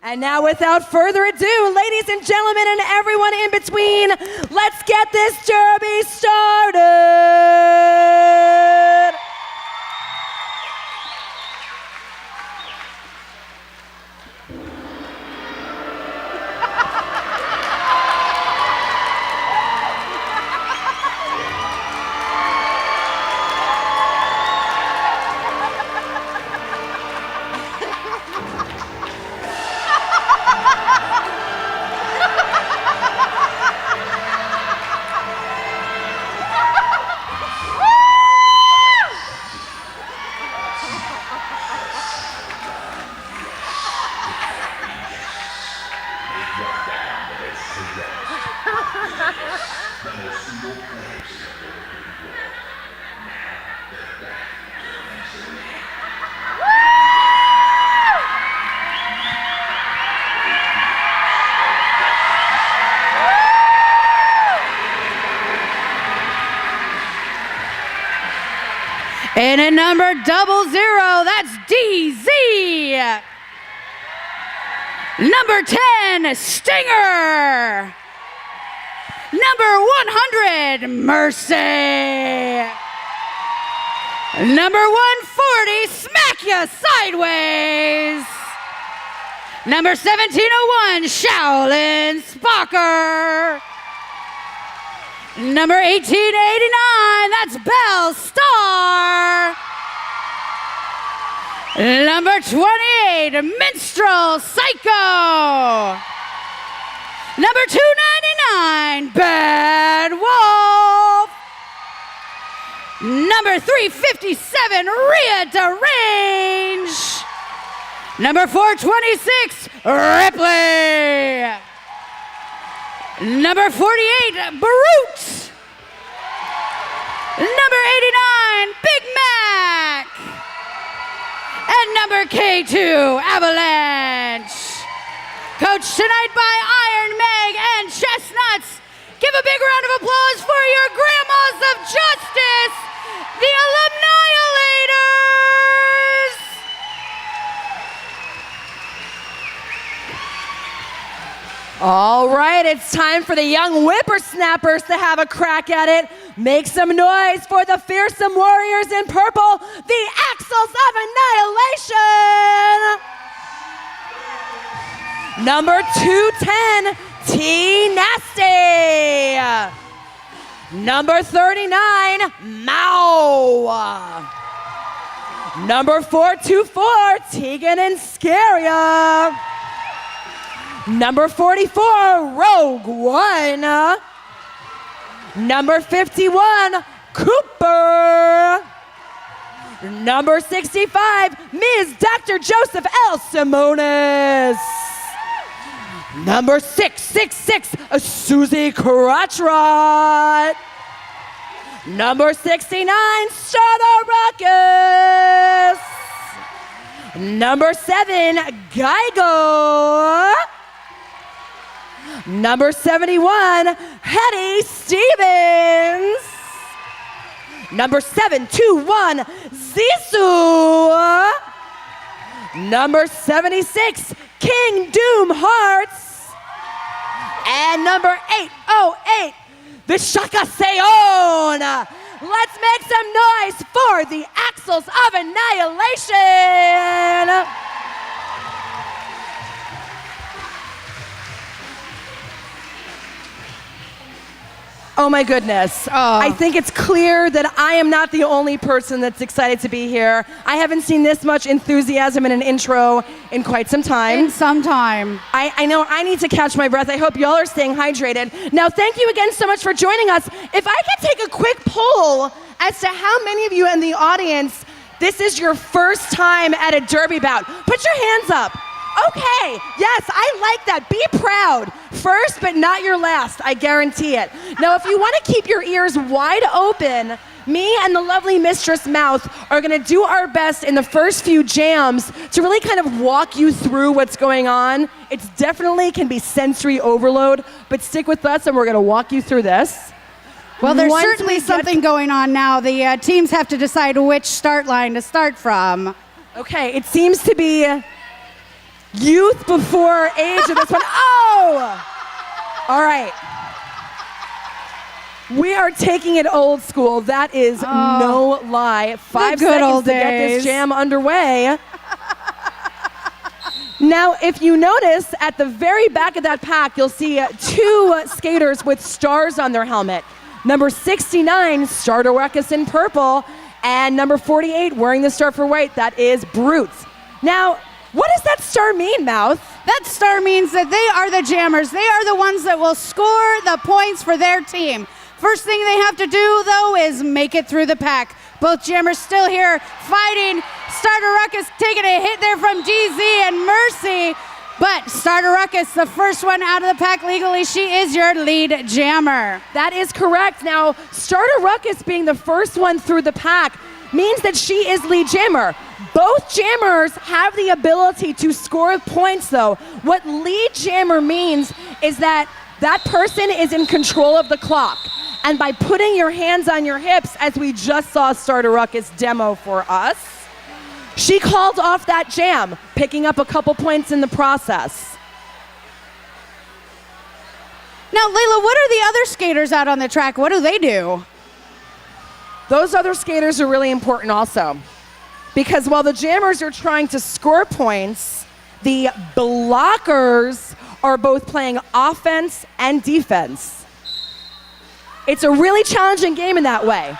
And now, without further ado, ladies and gentlemen and everyone in between, let's get this derby started! And at number 00, that's DZ. Number 10, Stinger. Number 100, Mercy. Number 140, Smack Ya Sideways. Number 1701, Shaolin Spocker. Number 1889, that's Belle Star. Number 28, Minstrel Psycho. Number 299, Bad Wolf. Number 357, Rhea Derange. Number 426, Ripley. Number 48, Brute. Number 89, Big Mac. And number K2, Avalanche. Coached tonight by Iron Meg and Chestnuts. Give a big round of applause for your grandmas of justice, the Alumnihilators. All right, it's time for the young whippersnappers to have a crack at it. Make some noise for the fearsome warriors in purple, the Axels of Annihilation. Number 210, T Nasty. Number 39, Mao. Number 424, Tegan and Scaria. Number 44, Rogue One. Number 51, Cooper. Number 65, Ms. Dr. Joseph L. Simonis. Number 666, Susie Crotchrot. Number 69, Charlotte Ruckus. Number 7, Geigo. Number 71, Hetty Stevens. Number 721, Zissou. Number 76, King Doom Hearts. And number 808, the Shaka Seon. Let's make some noise for the Axels of Annihilation. Oh my goodness. I think it's clear that I am not the only person that's excited to be here. I haven't seen this much enthusiasm in an intro in quite some time. I know I need to catch my breath. I hope y'all are staying hydrated. Now, thank you again so much for joining us. If I could take a quick poll as to how many of you in the audience, this is your first time at a derby bout. Put your hands up. Okay, yes, I like that. Be proud. First, but not your last, I guarantee it. Now, if you want to keep your ears wide open, me and the lovely Mistress Mouth are gonna do our best in the first few jams to really kind of walk you through what's going on. It's definitely can be sensory overload, but stick with us and we're gonna walk you through this. Well, there's certainly something going on now. The teams have to decide which start line to start from. Okay, it seems to be youth before age of this one. Oh! All right. We are taking it old school. That is no lie. 5 seconds to get this jam underway. Now, if you notice, at the very back of that pack, you'll see 2 skaters with stars on their helmet. Number 69, Starter Ruckus in purple, and number 48, wearing the star for white, that is Brute. Now, what does that star mean, Mouth? That star means that they are the jammers. They are the ones that will score the points for their team. First thing they have to do, though, is make it through the pack. Both jammers still here fighting. Starter Ruckus taking a hit there from DZ and Mercy. But Starter Ruckus, the first one out of the pack legally, she is your lead jammer. That is correct. Now, Starter Ruckus being the first one through the pack means that she is lead jammer. Both jammers have the ability to score points, though. What lead jammer means is that that person is in control of the clock. And by putting your hands on your hips, as we just saw Starter Ruckus demo for us, she called off that jam, picking up a couple points in the process. Now, Layla, what are the other skaters out on the track? What do they do? Those other skaters are really important also, because while the jammers are trying to score points, the blockers are both playing offense and defense. It's a really challenging game in that way.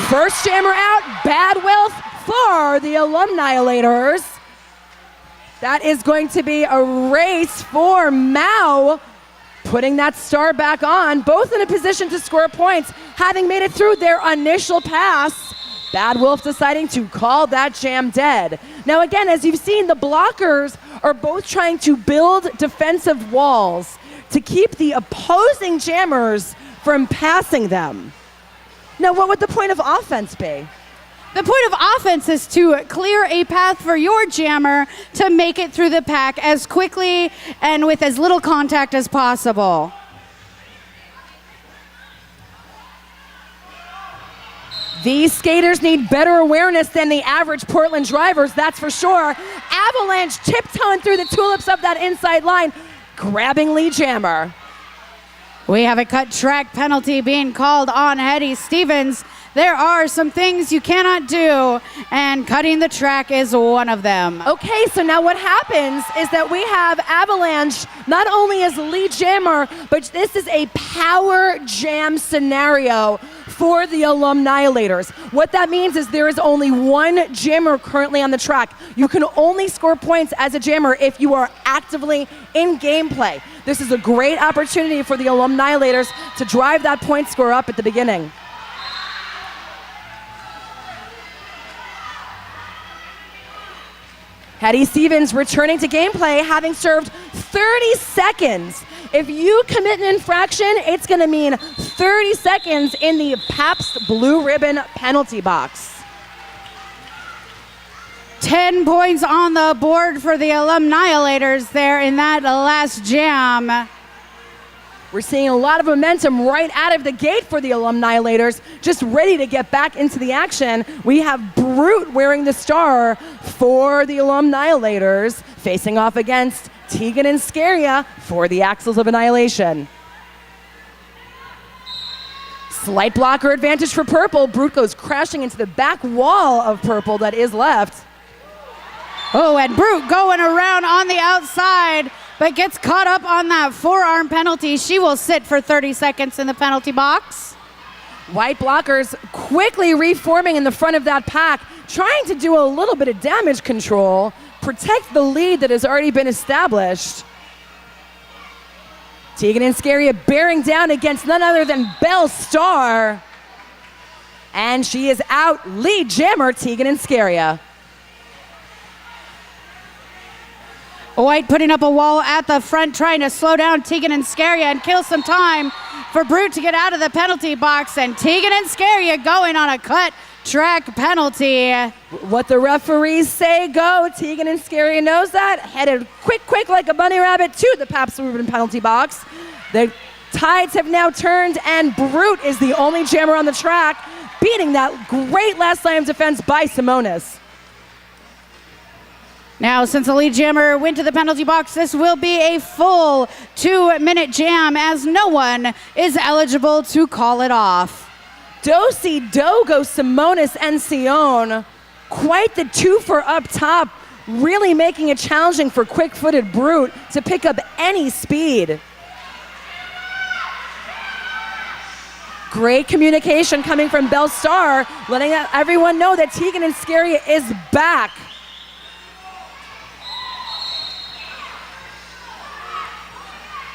First jammer out, Bad Wealth for the Alumnihilators. That is going to be a race for Mao, putting that star back on, both in a position to score points, having made it through their initial pass. Bad Wolf deciding to call that jam dead. Now again, as you've seen, the blockers are both trying to build defensive walls to keep the opposing jammers from passing them. Now, what would the point of offense be? The point of offense is to clear a path for your jammer to make it through the pack as quickly and with as little contact as possible. These skaters need better awareness than the average Portland drivers, that's for sure. Avalanche tiptoeing through the tulips of that inside line, grabbing lead jammer. We have a cut track penalty being called on Hetty Stevens. There are some things you cannot do, and cutting the track is one of them. Okay, so now what happens is that we have Avalanche not only as lead jammer, but this is a power jam scenario for the Alumnihilators. What that means is there is only one jammer currently on the track. You can only score points as a jammer if you are actively in gameplay. This is a great opportunity for the Alumnihilators to drive that point score up at the beginning. Hetty Stevens returning to gameplay, having served 30 seconds. If you commit an infraction, it's going to mean 30 seconds in the Pabst Blue Ribbon penalty box. 10 points on the board for the Alumnihilators there in that last jam. We're seeing a lot of momentum right out of the gate for the Alumnihilators, just ready to get back into the action. We have Brute wearing the star for the Alumnihilators, facing off against Tegan and Scaria for the Axels of Annihilation. Slight blocker advantage for Purple. Brute goes crashing into the back wall of Purple that is left. Oh, and Brute going around on the outside, but gets caught up on that forearm penalty. She will sit for 30 seconds in the penalty box. White blockers quickly reforming in the front of that pack, trying to do a little bit of damage control, protect the lead that has already been established. Tegan and Scaria bearing down against none other than Belle Star. And she is out, lead jammer Tegan and Scaria. White putting up a wall at the front, trying to slow down Tegan and Scaria and kill some time for Brute to get out of the penalty box. And Tegan and Scaria going on a cut track penalty. What the referees say, go. Tegan and Scaria knows that. Headed quick like a bunny rabbit to the Pabst Blue Ribbon penalty box. The tides have now turned, and Brute is the only jammer on the track, beating that great last line of defense by Simonis. Now, since the lead jammer went to the penalty box, this will be a full 2-minute jam as no one is eligible to call it off. Do-si Dogo, Simonis, and Sion. Quite the twofer up top, really making it challenging for quick-footed Brute to pick up any speed. Great communication coming from Bellstar, letting everyone know that Tegan and Scaria is back.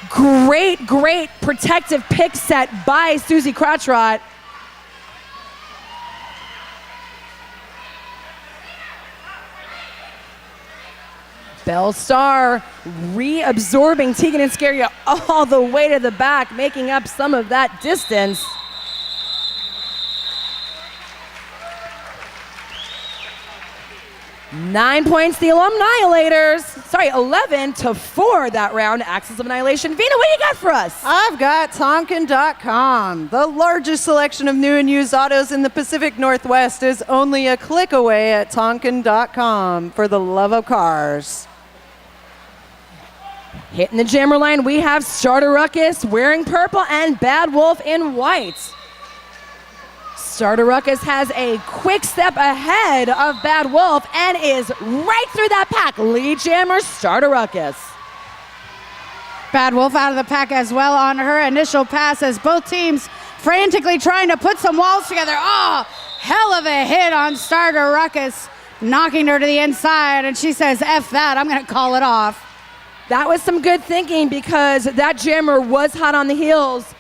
Great protective pick set by Susie Crotchrot. Bellstar reabsorbing Tegan and Scaria all the way to the back, making up some of that distance. 9 points, the Alumnihilators. Sorry, 11-4 that round. Axis of Annihilation. Vina, what do you got for us? I've got Tonkin.com. The largest selection of new and used autos in the Pacific Northwest is only a click away at Tonkin.com for the love of cars. Hitting the jammer line, we have Starter Ruckus wearing purple and Bad Wolf in white. Starter Ruckus has a quick step ahead of Bad Wolf and is right through that pack. Lead jammer, Starter Ruckus. Bad Wolf out of the pack as well on her initial pass as both teams frantically trying to put some walls together. Oh, hell of a hit on Starter Ruckus, knocking her to the inside, and she says, F that, I'm gonna call it off. That was some good thinking because that jammer was hot on the heels.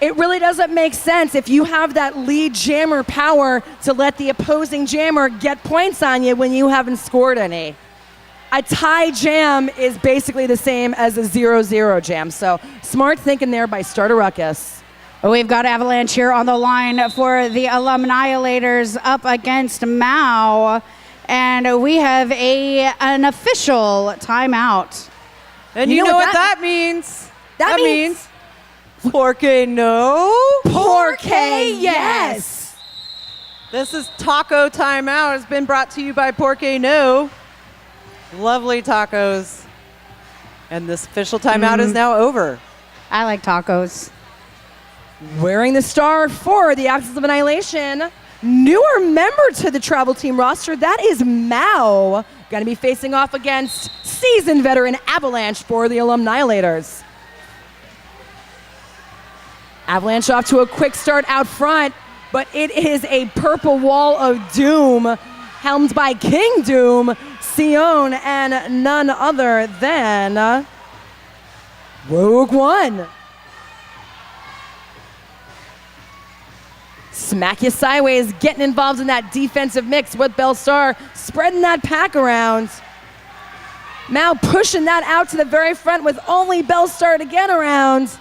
It really doesn't make sense if you have that lead jammer power to let the opposing jammer get points on you when you haven't scored any. A tie jam is basically the same as a 0-0 jam, so smart thinking there by Starter Ruckus. We've got Avalanche here on the line for the Alumnihilators up against Mao, and we have an official timeout. And you know what that means? That means Porque no? Porque yes. This is Taco Timeout. It's been brought to you by Porque No. Lovely tacos. And this official timeout is now over. I like tacos. Wearing the star for the Axis of Annihilation, newer member to the travel team roster, that is Mao. Going to be facing off against seasoned veteran Avalanche for the Alumnihilators. Avalanche off to a quick start out front, but it is a purple wall of doom, helmed by King Doom, Sion, and none other than Rogue One. Smack you sideways, getting involved in that defensive mix with Bellstar, spreading that pack around. Mao pushing that out to the very front with only Bellstar to get around.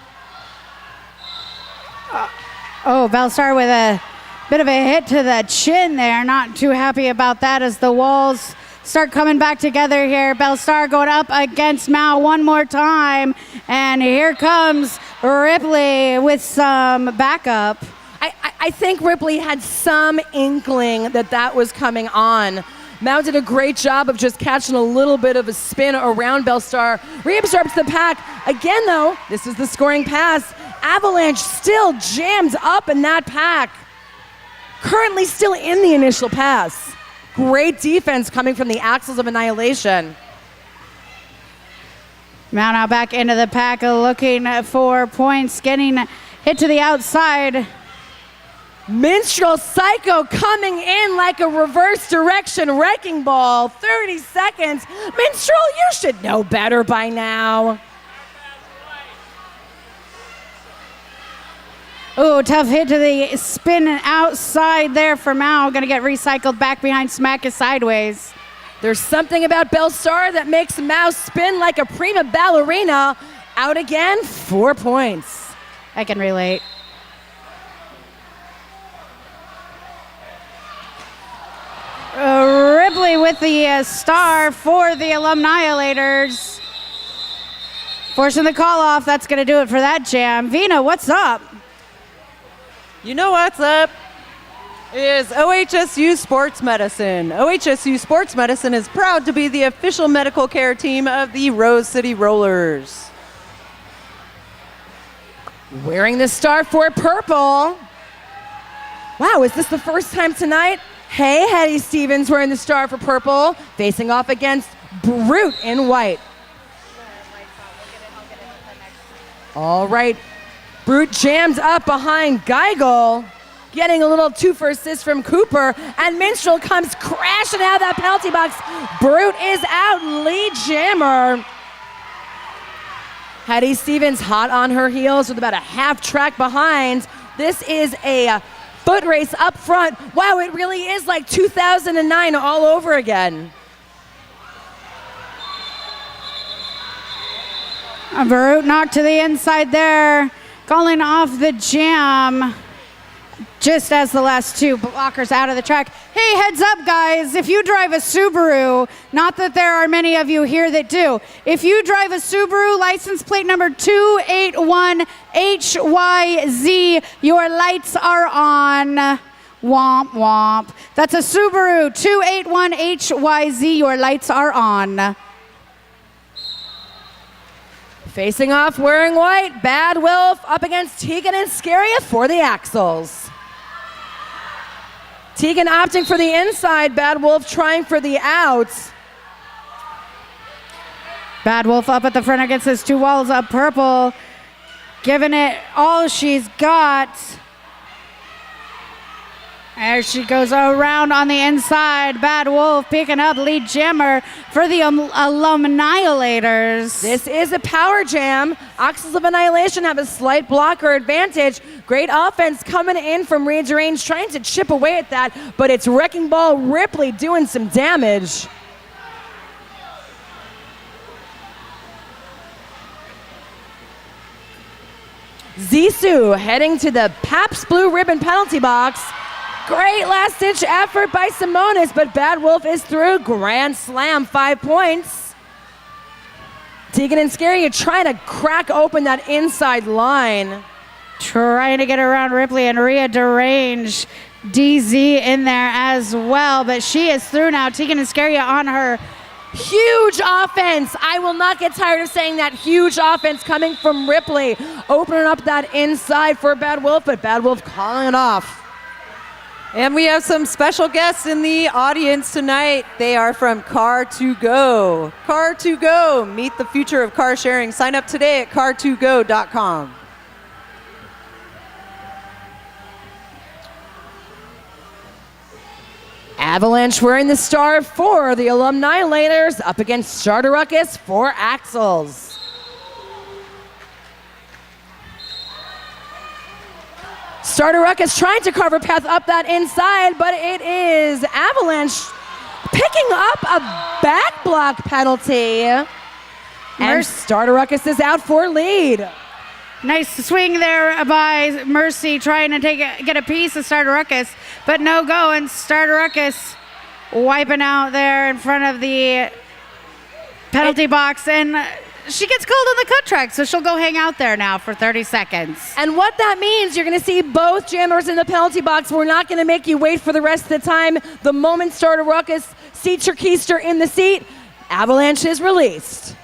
Oh, Bellstar with a bit of a hit to the chin there. Not too happy about that as the walls start coming back together here. Bellstar going up against Mao one more time. And here comes Ripley with some backup. I think Ripley had some inkling that that was coming on. Mao did a great job of just catching a little bit of a spin around Bellstar. Reabsorbs the pack. Again, though, this is the scoring pass. Avalanche still jammed up in that pack. Currently still in the initial pass. Great defense coming from the Axles of Annihilation. Mao now back into the pack looking for points, getting hit to the outside. Minstrel Psycho coming in like a reverse direction wrecking ball. 30 seconds. Minstrel, you should know better by now. Oh, tough hit to the spin outside there for Mao. Gonna get recycled back behind Smack is sideways. There's something about Bellstar that makes Mao spin like a prima ballerina. Out again, 4 points. I can relate. Ripley with the star for the Alumnihilators. Forcing the call off, that's gonna do it for that jam. Vina, what's up? You know what's up? is OHSU Sports Medicine. OHSU Sports Medicine is proud to be the official medical care team of the Rose City Rollers. Wearing the star for purple. Wow, is this the first time tonight? Hey, Hetty Stevens wearing the star for purple, facing off against Brute in white. All right, Brute jammed up behind Geigel, getting a little two for assist from Cooper, and Minstrel comes crashing out of that penalty box. Brute is out, lead jammer. Hetty Stevens hot on her heels with about a half track behind. This is a foot race up front. Wow, it really is like 2009 all over again. Brute knocked to the inside there, calling off the jam just as the last two blockers out of the track. Hey, heads up, guys. If you drive a Subaru, not that there are many of you here that do, if you drive a Subaru license plate number 281HYZ, your lights are on. Womp, womp. That's a Subaru 281HYZ, your lights are on. Facing off wearing white, Bad Wolf up against Tegan and Scaria for the Axels. Tegan opting for the inside, Bad Wolf trying for the outs. Bad Wolf up at the front against his two walls up purple, giving it all she's got. As she goes around on the inside, Bad Wolf picking up lead jammer for the Alumnihilators. This is a power jam. Axels of Annihilation have a slight blocker advantage. Great offense coming in from range to range, trying to chip away at that, but it's Wrecking Ball Ripley doing some damage. Zissou heading to the Pabst Blue Ribbon penalty box. Great last-ditch effort by Simonis, but Bad Wolf is through. Grand slam, 5 points. Tegan and Scary are trying to crack open that inside line. Trying to get around Ripley and Rhea Derange. DZ in there as well, but she is through now. Tegan and Scary on her. Huge offense. I will not get tired of saying that. Huge offense coming from Ripley. Opening up that inside for Bad Wolf, but Bad Wolf calling it off. And we have some special guests in the audience tonight. They are from Car2Go. Car2Go, meet the future of car sharing. Sign up today at car2go.com. Avalanche wearing the star for the Alumnihilators up against Starter Ruckus for Axels. Starter Ruckus trying to carve a path up that inside, but it is Avalanche picking up a back block penalty. And Starter Ruckus is out for lead. Nice swing there by Mercy, trying to get a piece of Starter Ruckus, but no go, and Starter Ruckus wiping out there in front of the penalty box, and she gets called on the cut track, so she'll go hang out there now for 30 seconds. And what that means, you're going to see both jammers in the penalty box. We're not going to make you wait for the rest of the time. The moment Starter Ruckus seats your keister in the seat, Avalanche is released.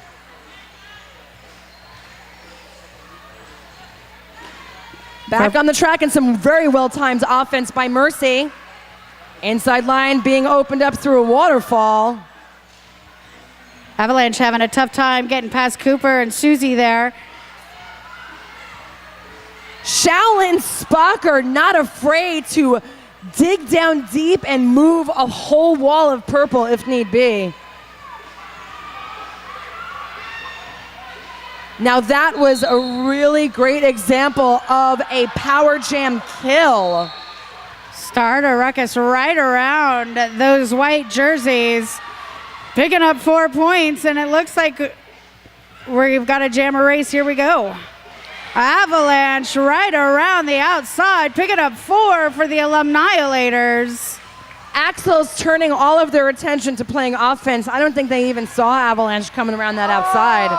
Back on the track and some very well-timed offense by Mercy. Inside line being opened up through a waterfall. Avalanche having a tough time getting past Cooper and Susie there. Shaolin Spocker not afraid to dig down deep and move a whole wall of purple if need be. Now that was a really great example of a power jam kill. Starter Ruckus right around those white jerseys, picking up 4 points, and it looks like we've got a jammer race. Here we go. Avalanche right around the outside, picking up 4 for the Alumnihilators. Axel's turning all of their attention to playing offense. I don't think they even saw Avalanche coming around that outside.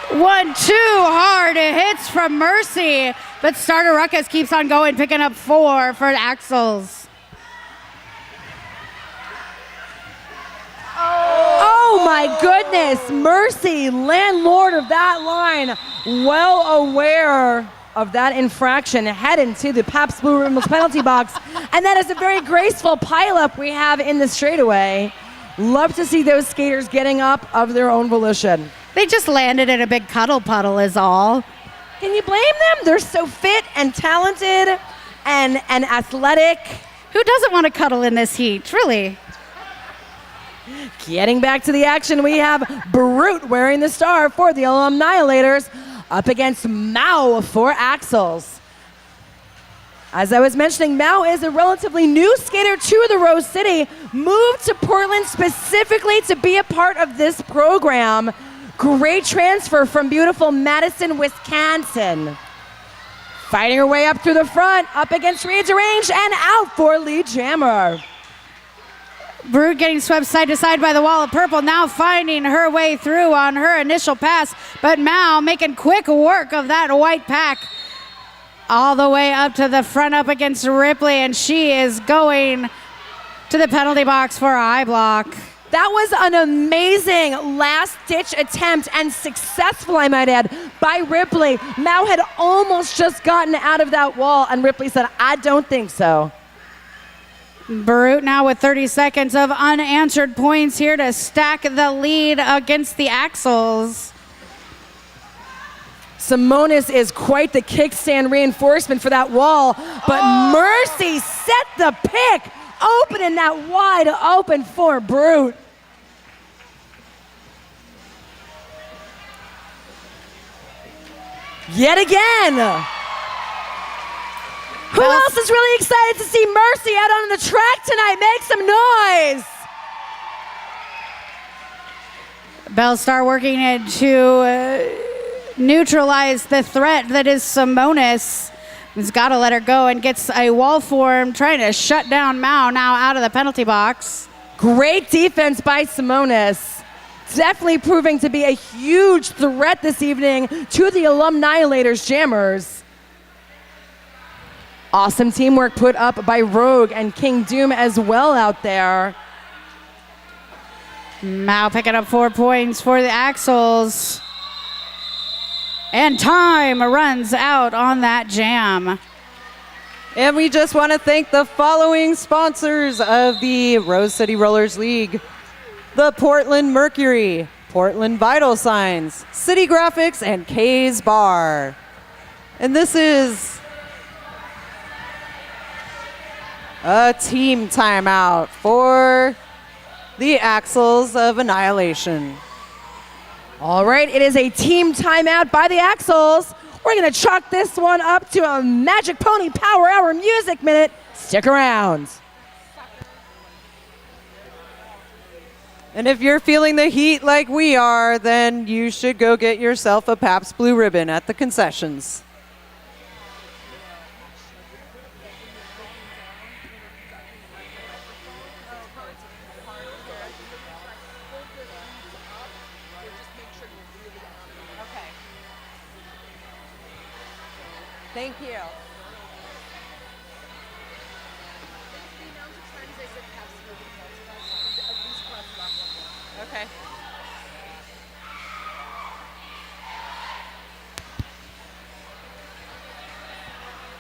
1-2 hard hits from Mercy, but Starter Ruckus keeps on going, picking up 4 for Axels. Oh my goodness, Mercy, landlord of that line, well aware of that infraction, head into the Pabst Blue Ribbon penalty box. And that is a very graceful pileup we have in the straightaway. Love to see those skaters getting up of their own volition. They just landed in a big cuddle puddle is all. Can you blame them? They're so fit and talented and athletic. Who doesn't want to cuddle in this heat, really? Getting back to the action, we have Brute wearing the star for the Alumnihilators up against Mao for Axels. As I was mentioning, Mao is a relatively new skater to the Rose City, moved to Portland specifically to be a part of this program. Great transfer from beautiful Madison, Wisconsin. Fighting her way up through the front, up against Rearrange and out for lead jammer. Brute getting swept side to side by the wall of purple, now finding her way through on her initial pass, but Mao making quick work of that white pack all the way up to the front up against Ripley, and she is going to the penalty box for a high block. That was an amazing last-ditch attempt and successful, I might add, by Ripley. Mao had almost just gotten out of that wall, and Ripley said, I don't think so. Brute now with 30 seconds of unanswered points here to stack the lead against the Axels. Simonis is quite the kickstand reinforcement for that wall, but Mercy set the pick, opening that wide open for Brute. Yet again. Who else is really excited to see Mercy out on the track tonight? Make some noise. Bellstar working it to neutralize the threat that is Simonis. He's got to let her go and gets a wall form, trying to shut down Mao now out of the penalty box. Great defense by Simonis. Definitely proving to be a huge threat this evening to the Alumnihilators jammers. Awesome teamwork put up by Rogue and King Doom as well out there. Mao picking up 4 points for the Axels. And time runs out on that jam. And we just want to thank the following sponsors of the Rose City Rollers League: the Portland Mercury, Portland Vital Signs, City Graphics, and K's Bar. And this is a team timeout for the Axels of Annihilation. All right, it is a team timeout by the Axels. We're going to chalk this one up to a Magic Pony Power Hour Music Minute. Stick around. And if you're feeling the heat like we are, then you should go get yourself a Pabst Blue Ribbon at the concessions. Thank you. Okay.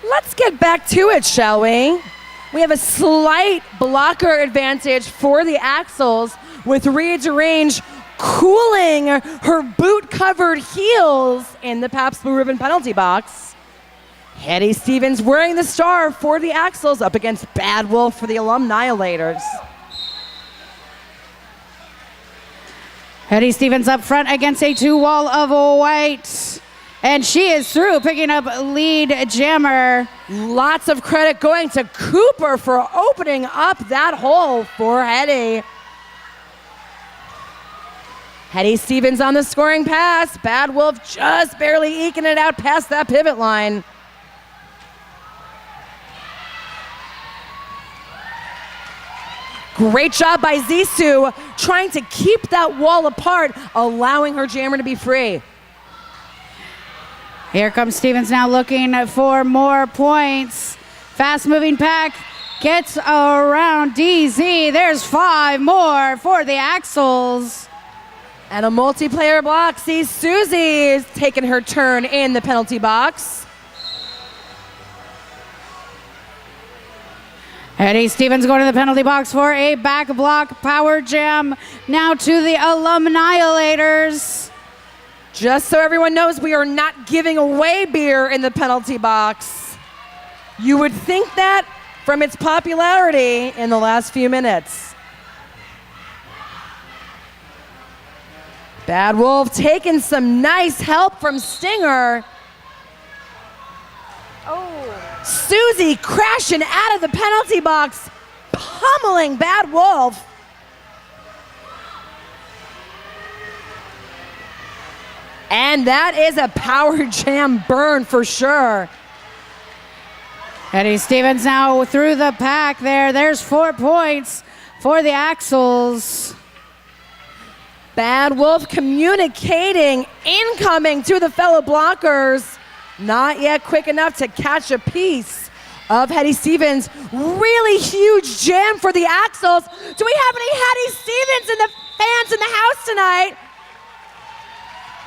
Let's get back to it, shall we? We have a slight blocker advantage for the Axels with Rearrange cooling her boot-covered heels in the Pabst Blue Ribbon penalty box. Hetty Stevens wearing the star for the Axels up against Bad Wolf for the Alumnihilators. Hetty Stevens up front against a 2-wall of white. And she is through, picking up lead jammer. Lots of credit going to Cooper for opening up that hole for Hetty. Hetty Stevens on the scoring pass. Bad Wolf just barely eking it out past that pivot line. Great job by Zissou, trying to keep that wall apart, allowing her jammer to be free. Here comes Stevens now looking for more points. Fast moving pack gets around DZ. There's 5 more for the Axels. And a multiplayer block sees Susie taking her turn in the penalty box. Eddie Stevens going to the penalty box for a back block power jam. Now to the Alumnihilators. Just so everyone knows, we are not giving away beer in the penalty box. You would think that from its popularity in the last few minutes. Bad Wolf taking some nice help from Stinger. Oh. Susie crashing out of the penalty box, pummeling Bad Wolf. And that is a power jam burn for sure. Eddie Stevens now through the pack there. There's 4 points for the Axels. Bad Wolf communicating, incoming to the fellow blockers. Not yet quick enough to catch a piece of Eddie Stevens. Really huge jam for the Axels. Do we have any Eddie Stevens in the fans in the house tonight?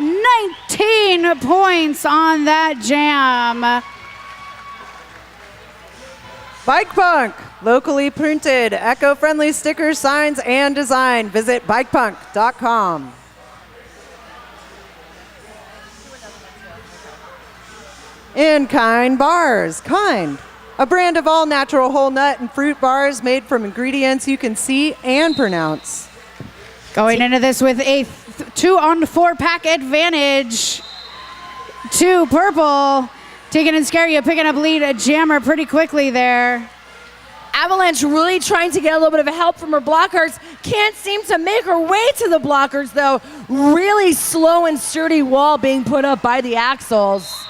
19 points on that jam. Bike Punk, locally printed, eco-friendly stickers, signs, and design. Visit bikepunk.com. In Kind Bars, Kind, a brand of all natural whole nut and fruit bars made from ingredients you can see and pronounce. Going into this with a 2-on-4 pack advantage to Purple. Tegan and Scaria picking up lead at Jammer pretty quickly there. Avalanche really trying to get a little bit of help from her blockers. Can't seem to make her way to the blockers though. Really slow and sturdy wall being put up by the Axels.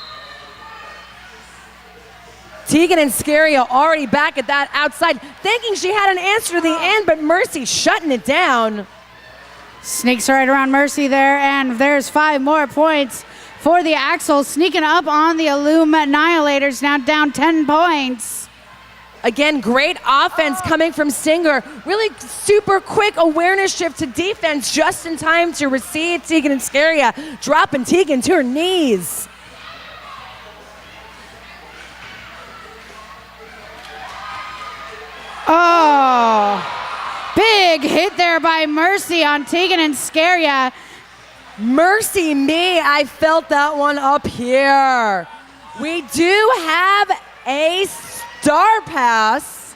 Tegan and Scaria already back at that outside, thinking she had an answer to the end, but Mercy shutting it down. Sneaks right around Mercy there, and there's 5 more points for the Axels, sneaking up on the Alumnihilators, now down 10 points. Again, great offense coming from Stinger. Really super quick awareness shift to defense just in time to receive Tegan and Scaria, dropping Tegan to her knees. Oh, big hit there by Mercy on Tegan and Scaria. Mercy me, I felt that one up here. We do have a star pass.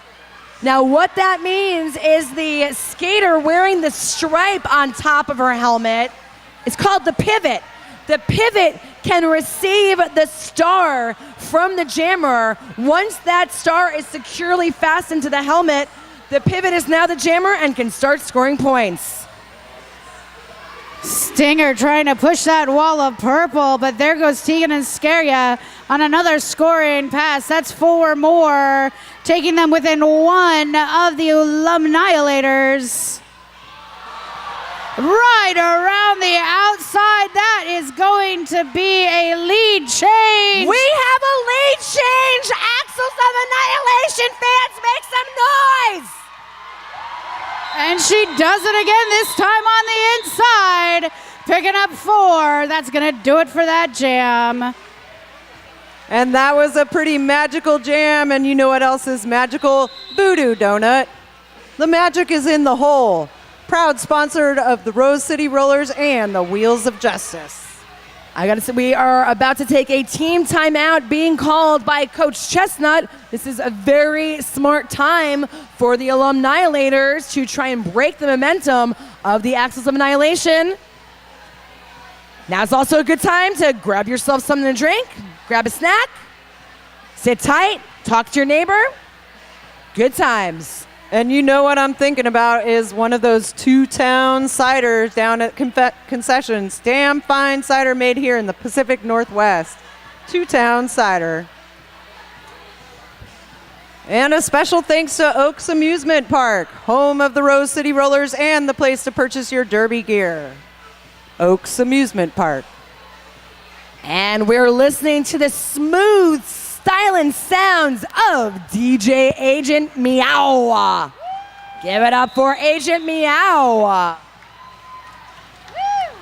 Now what that means is the skater wearing the stripe on top of her helmet. It's called the pivot. The pivot can receive the star from the jammer. Once that star is securely fastened to the helmet, the pivot is now the jammer and can start scoring points. Stinger trying to push that wall of purple, but there goes Tegan and Scaria on another scoring pass. That's 4 more, taking them within 1 of the Alumnihilators. Right around the outside, that is going to be a lead change. We have a lead change. Axels of Annihilation fans, make some noise. And she does it again, this time on the inside, picking up 4. That's gonna do it for that jam. And that was a pretty magical jam, and you know what else is magical? Voodoo Donut. The magic is in the hole. Proud sponsor of the Rose City Rollers and the Wheels of Justice. I gotta say, we are about to take a team timeout being called by Coach Chestnut. This is a very smart time for the Alumnihilators to try and break the momentum of the Axels of Annihilation. Now's also a good time to grab yourself something to drink, grab a snack, sit tight, talk to your neighbor. Good times. And you know what I'm thinking about is one of those 2-town ciders down at concessions. Damn fine cider made here in the Pacific Northwest. 2-town cider. And a special thanks to Oaks Amusement Park, home of the Rose City Rollers and the place to purchase your derby gear. Oaks Amusement Park. And we're listening to the smooth styling sounds of DJ Agent Meow. Give it up for Agent Meow. Woo!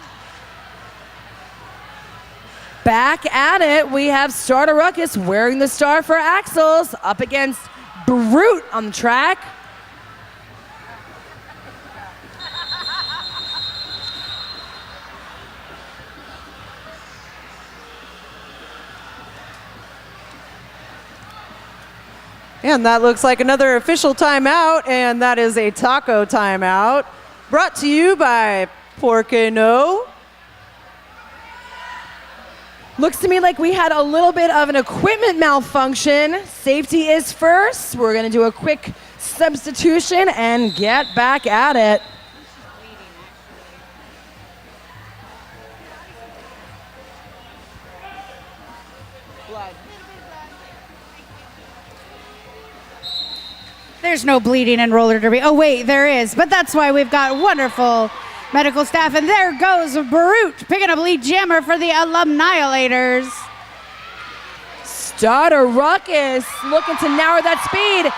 Back at it, we have Starter Ruckus wearing the star for Axels up against Brute on the track. And that looks like another official timeout, and that is a taco timeout. Brought to you by Porcano. Looks to me like we had a little bit of an equipment malfunction. Safety is first. We're going to do a quick substitution and get back at it. There's no bleeding in roller derby. Oh, wait, there is. But that's why we've got wonderful medical staff. And there goes Brute picking up lead jammer for the Alumnihilators. Starter Ruckus looking to narrow that speed.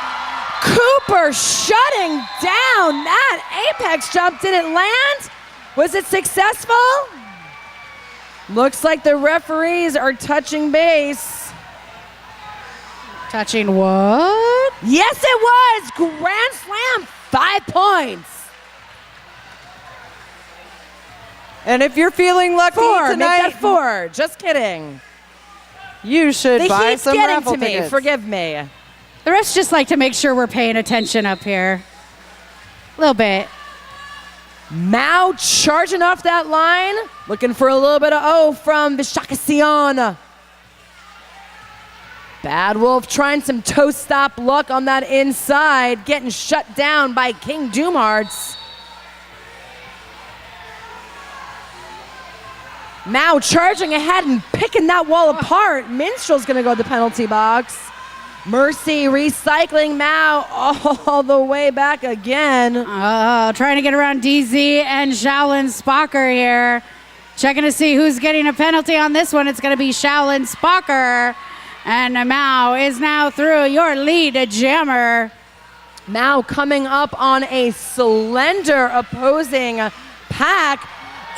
Cooper shutting down. That apex jump didn't land. Was it successful? Looks like the referees are touching base. Touching what? Yes, it was. Grand slam, 5 points. And if you're feeling lucky 4, tonight, make that 4. Just kidding. you should The buy heat's some getting raffle to me. tickets. Forgive me. The refs just like to make sure we're paying attention up here. A little bit. Mao charging off that line. Looking for a little bit of O from Vishakasion. Bad Wolf trying some toe stop luck on that inside. Getting shut down by King Doomhearts. Mao charging ahead and picking that wall apart. Minstrel's gonna go to the penalty box. Mercy recycling Mao all the way back again. Trying to get around DZ and Shaolin Spocker here. Checking to see who's getting a penalty on this one. It's going to be Shaolin Spocker. And Mao is now through your lead jammer. Mao coming up on a slender opposing pack.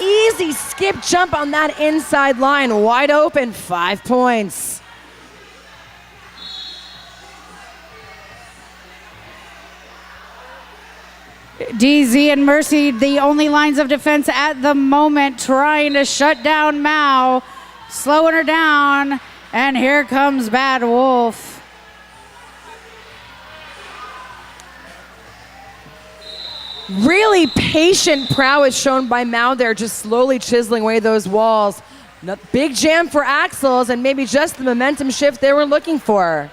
Easy skip jump on that inside line. Wide open, 5 points. DZ and Mercy, the only lines of defense at the moment, trying to shut down Mao, slowing her down, and here comes Bad Wolf. Really patient prowess shown by Mao there, just slowly chiseling away those walls. Big jam for Axels, and maybe just the momentum shift they were looking for.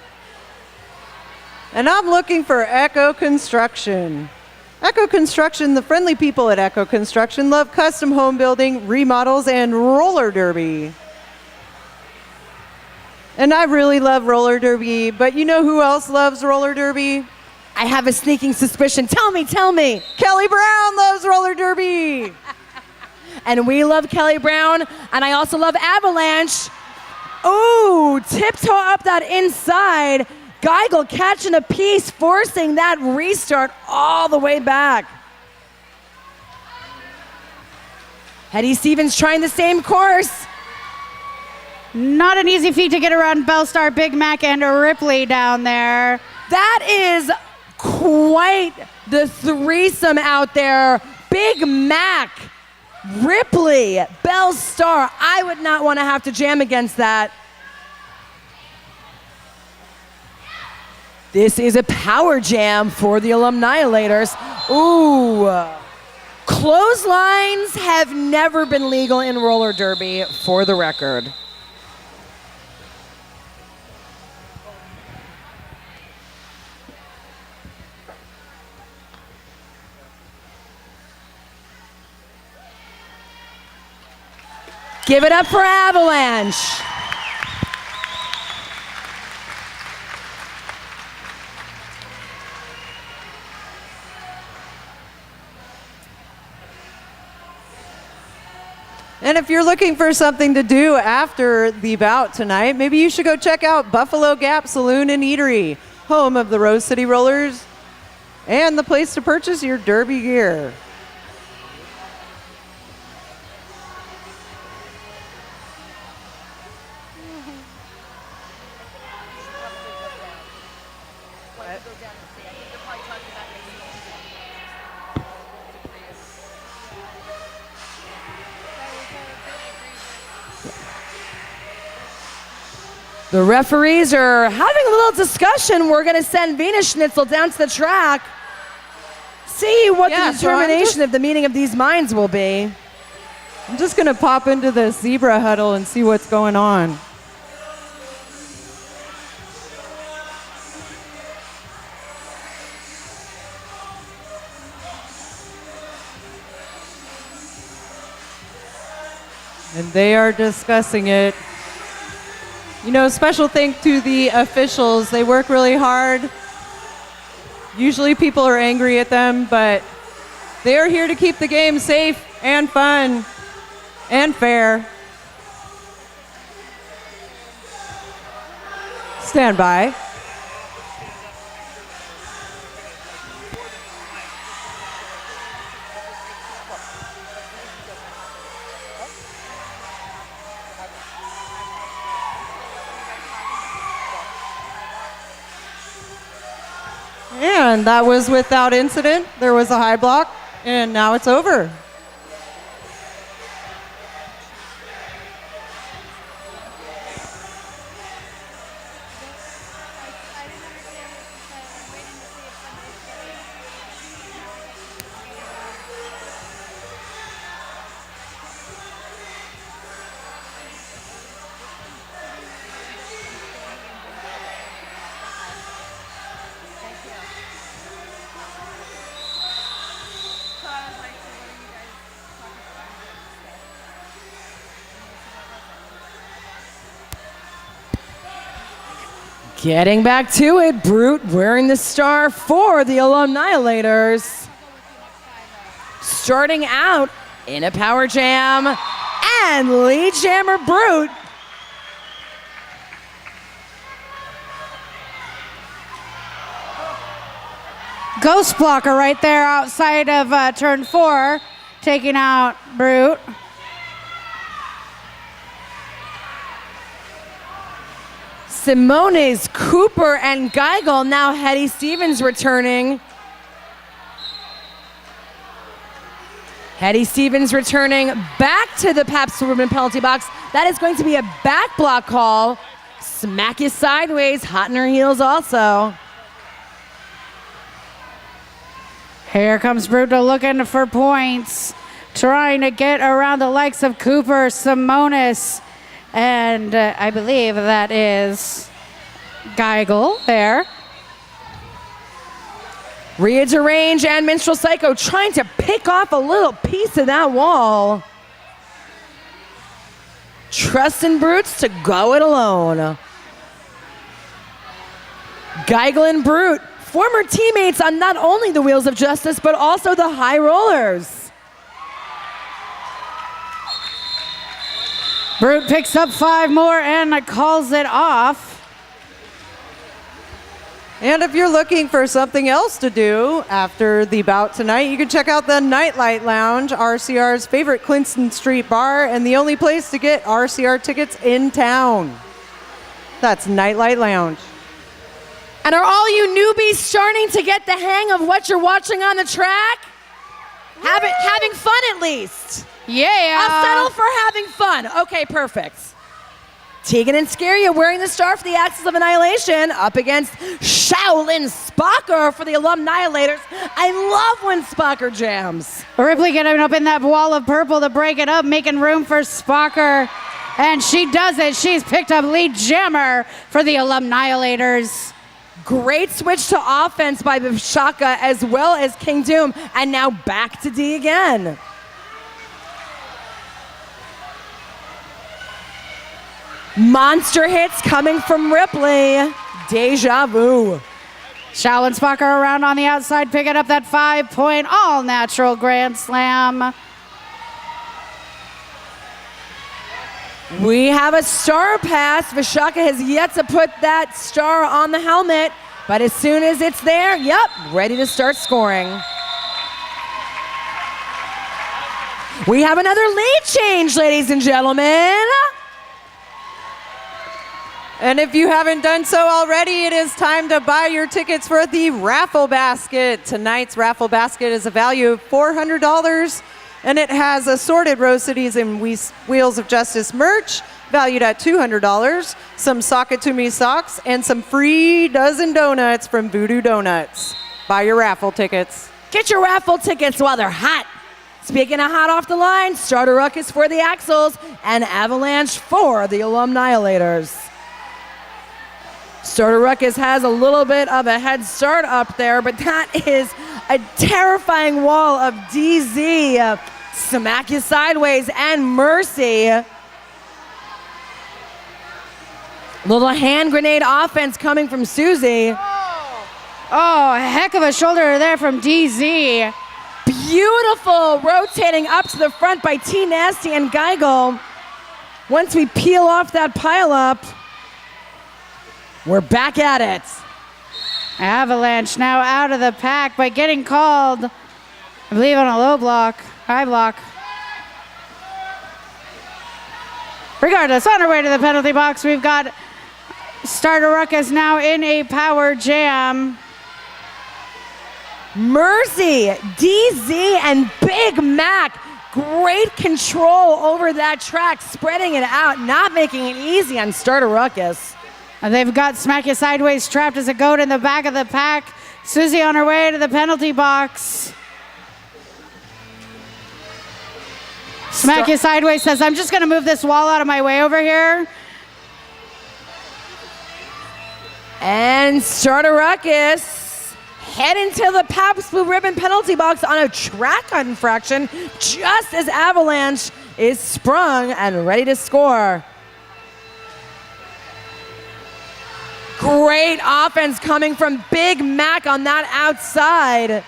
And I'm looking for Echo Construction. Echo Construction, the friendly people at Echo Construction love custom home building, remodels, and roller derby. And I really love roller derby, but you know who else loves roller derby? I have a sneaking suspicion. Tell me. Kelly Brown loves roller derby. And we love Kelly Brown, and I also love Avalanche. Ooh, tiptoe up that inside. Geigel catching a piece, forcing that restart all the way back. Hetty Stevens trying the same course. Not an easy feat to get around Bellstar, Big Mac, and Ripley down there. That is quite the threesome out there. Big Mac, Ripley, Bellstar. I would not want to have to jam against that. This is a power jam for the Alumnihilators. Ooh. Clotheslines have never been legal in roller derby, for the record. Give it up for Avalanche. And if you're looking for something to do after the bout tonight, maybe you should go check out Buffalo Gap Saloon and Eatery, home of the Rose City Rollers, and the place to purchase your derby gear. The referees are having a little discussion. We're going to send Venus Schnitzel down to the track. See what the determination of the meeting of these minds will be. I'm just going to pop into the zebra huddle and see what's going on. And they are discussing it. You know, special thanks to the officials. They work really hard. Usually people are angry at them, but they are here to keep the game safe and fun and fair. Stand by. And that was without incident. There was a high block, and now it's over. Getting back to it, Brute wearing the star for the Alumnihilators. Starting out in a power jam, and lead jammer Brute. Ghost blocker right there outside of turn 4, taking out Brute. Simone's Cooper and Geigel, now Hetty Stevens returning. Hetty Stevens returning back to the Pabst Women penalty box. That is going to be a back block call. Smack you sideways, hot in her heels also. Here comes Bruto looking for points, trying to get around the likes of Cooper, Simonis, and I believe that is Geigel there. Rhea Derange and Minstrel Psycho trying to pick off a little piece of that wall. Trusting Brutes to go it alone. Geigel and Brute, former teammates on not only the Wheels of Justice, but also the High Rollers. Brute picks up 5 more and calls it off. And if you're looking for something else to do after the bout tonight, you can check out the Nightlight Lounge, RCR's favorite Clinton Street bar, and the only place to get RCR tickets in town. That's Nightlight Lounge. And are all you newbies starting to get the hang of what you're watching on the track? Having fun at least. Yeah. I'll settle for having fun. Okay, perfect. Tegan and Scaria wearing the star for the Axis of Annihilation up against Shaolin Spocker for the Alumnihilators. I love when Spocker jams. Ripley getting up in that wall of purple to break it up, making room for Spocker. And she does it. She's picked up lead jammer for the Alumnihilators. Great switch to offense by Vishaka as well as King Doom. And now back to D again. Monster hits coming from Ripley. Deja vu. Shaolin Spocker around on the outside, picking up that 5-point all-natural grand slam. We have a star pass. Vishaka has yet to put that star on the helmet, but as soon as it's there, yep, ready to start scoring. We have another lead change, ladies and gentlemen. And if you haven't done so already, it is time to buy your tickets for the raffle basket. Tonight's raffle basket is a value of $400, and it has assorted Rose Cities and Wheels of Justice merch valued at $200, some Sock It To Me socks, and some free dozen donuts from Voodoo Donuts. Buy your raffle tickets. Get your raffle tickets while they're hot. Speaking of hot off the line, Starter Ruckus for the Axels and Avalanche for the Alumnihilators. Starter Ruckus has a little bit of a head start up there, but that is a terrifying wall of DZ, Smack You Sideways, and Mercy. Little hand grenade offense coming from Susie. Oh, heck of a shoulder there from DZ. Beautiful rotating up to the front by T Nasty and Geigel. Once we peel off that pile up, we're back at it. Avalanche now out of the pack by getting called, I believe, on a low block, high block. Regardless, on our way to the penalty box, we've got Starter Ruckus now in a power jam. Mercy, DZ, and Big Mac. Great control over that track, spreading it out, not making it easy on Starter Ruckus. And they've got Smack You Sideways trapped as a goat in the back of the pack. Susie on her way to the penalty box. Smack You Sideways says, I'm just going to move this wall out of my way over here. And Starter Ruckus head into the Pabst Blue Ribbon penalty box on a track infraction just as Avalanche is sprung and ready to score. Great offense coming from Big Mac on that outside.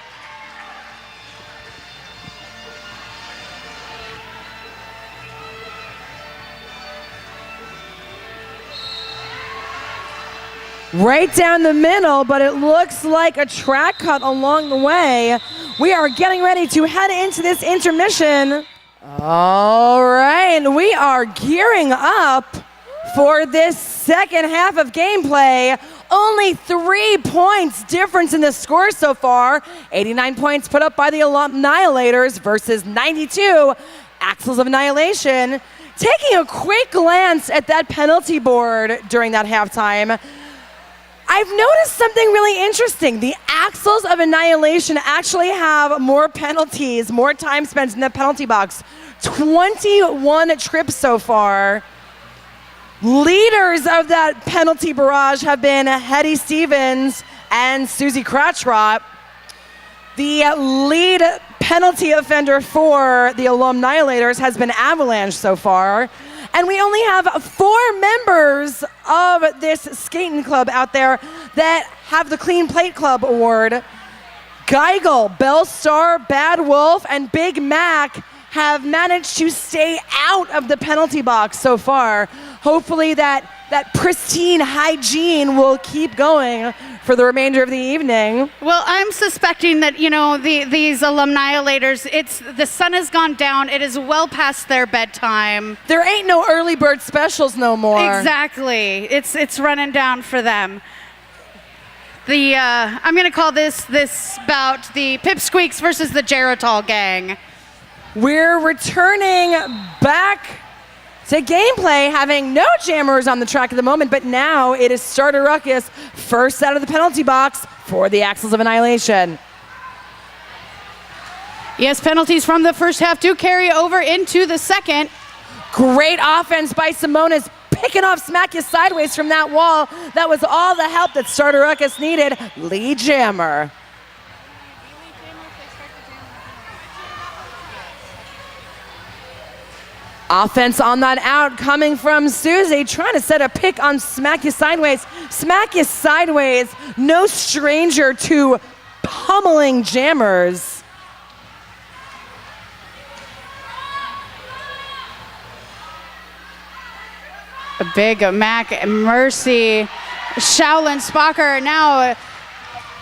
Right down the middle, but it looks like a track cut along the way. We are getting ready to head into this intermission. All right, we are gearing up for this second half of gameplay. Only 3 points difference in the score so far. 89 points put up by the Alumnihilators versus 92 Axels of Annihilation. Taking a quick glance at that penalty board during that halftime, I've noticed something really interesting. The Axels of Annihilation actually have more penalties, more time spent in the penalty box. 21 trips so far. Leaders of that penalty barrage have been Hetty Stevens and Susie Crotchrot. The lead penalty offender for the Alumnihilators has been Avalanche so far. And we only have 4 members of this skating club out there that have the Clean Plate Club award. Geigel, Bellstar, Bad Wolf, and Big Mac have managed to stay out of the penalty box so far. Hopefully that pristine hygiene will keep going for the remainder of the evening. Well, I'm suspecting that, these Alumnihilators, the sun has gone down. It is well past their bedtime. There ain't no early bird specials no more. Exactly. It's running down for them. I'm going to call this bout the Pipsqueaks versus the Geritol gang. We're returning back to gameplay, having no jammers on the track at the moment, but now it is Starter Ruckus first out of the penalty box for the Axels of Annihilation. Yes, penalties from the first half do carry over into the second. Great offense by Simonis, picking off Smack You Sideways from that wall. That was all the help that Starter Ruckus needed. Lead jammer. Offense on that out coming from Susie, trying to set a pick on Smack You Sideways. Smack You Sideways, no stranger to pummeling jammers. A Big Mac, Mercy, Shaolin Spocker, now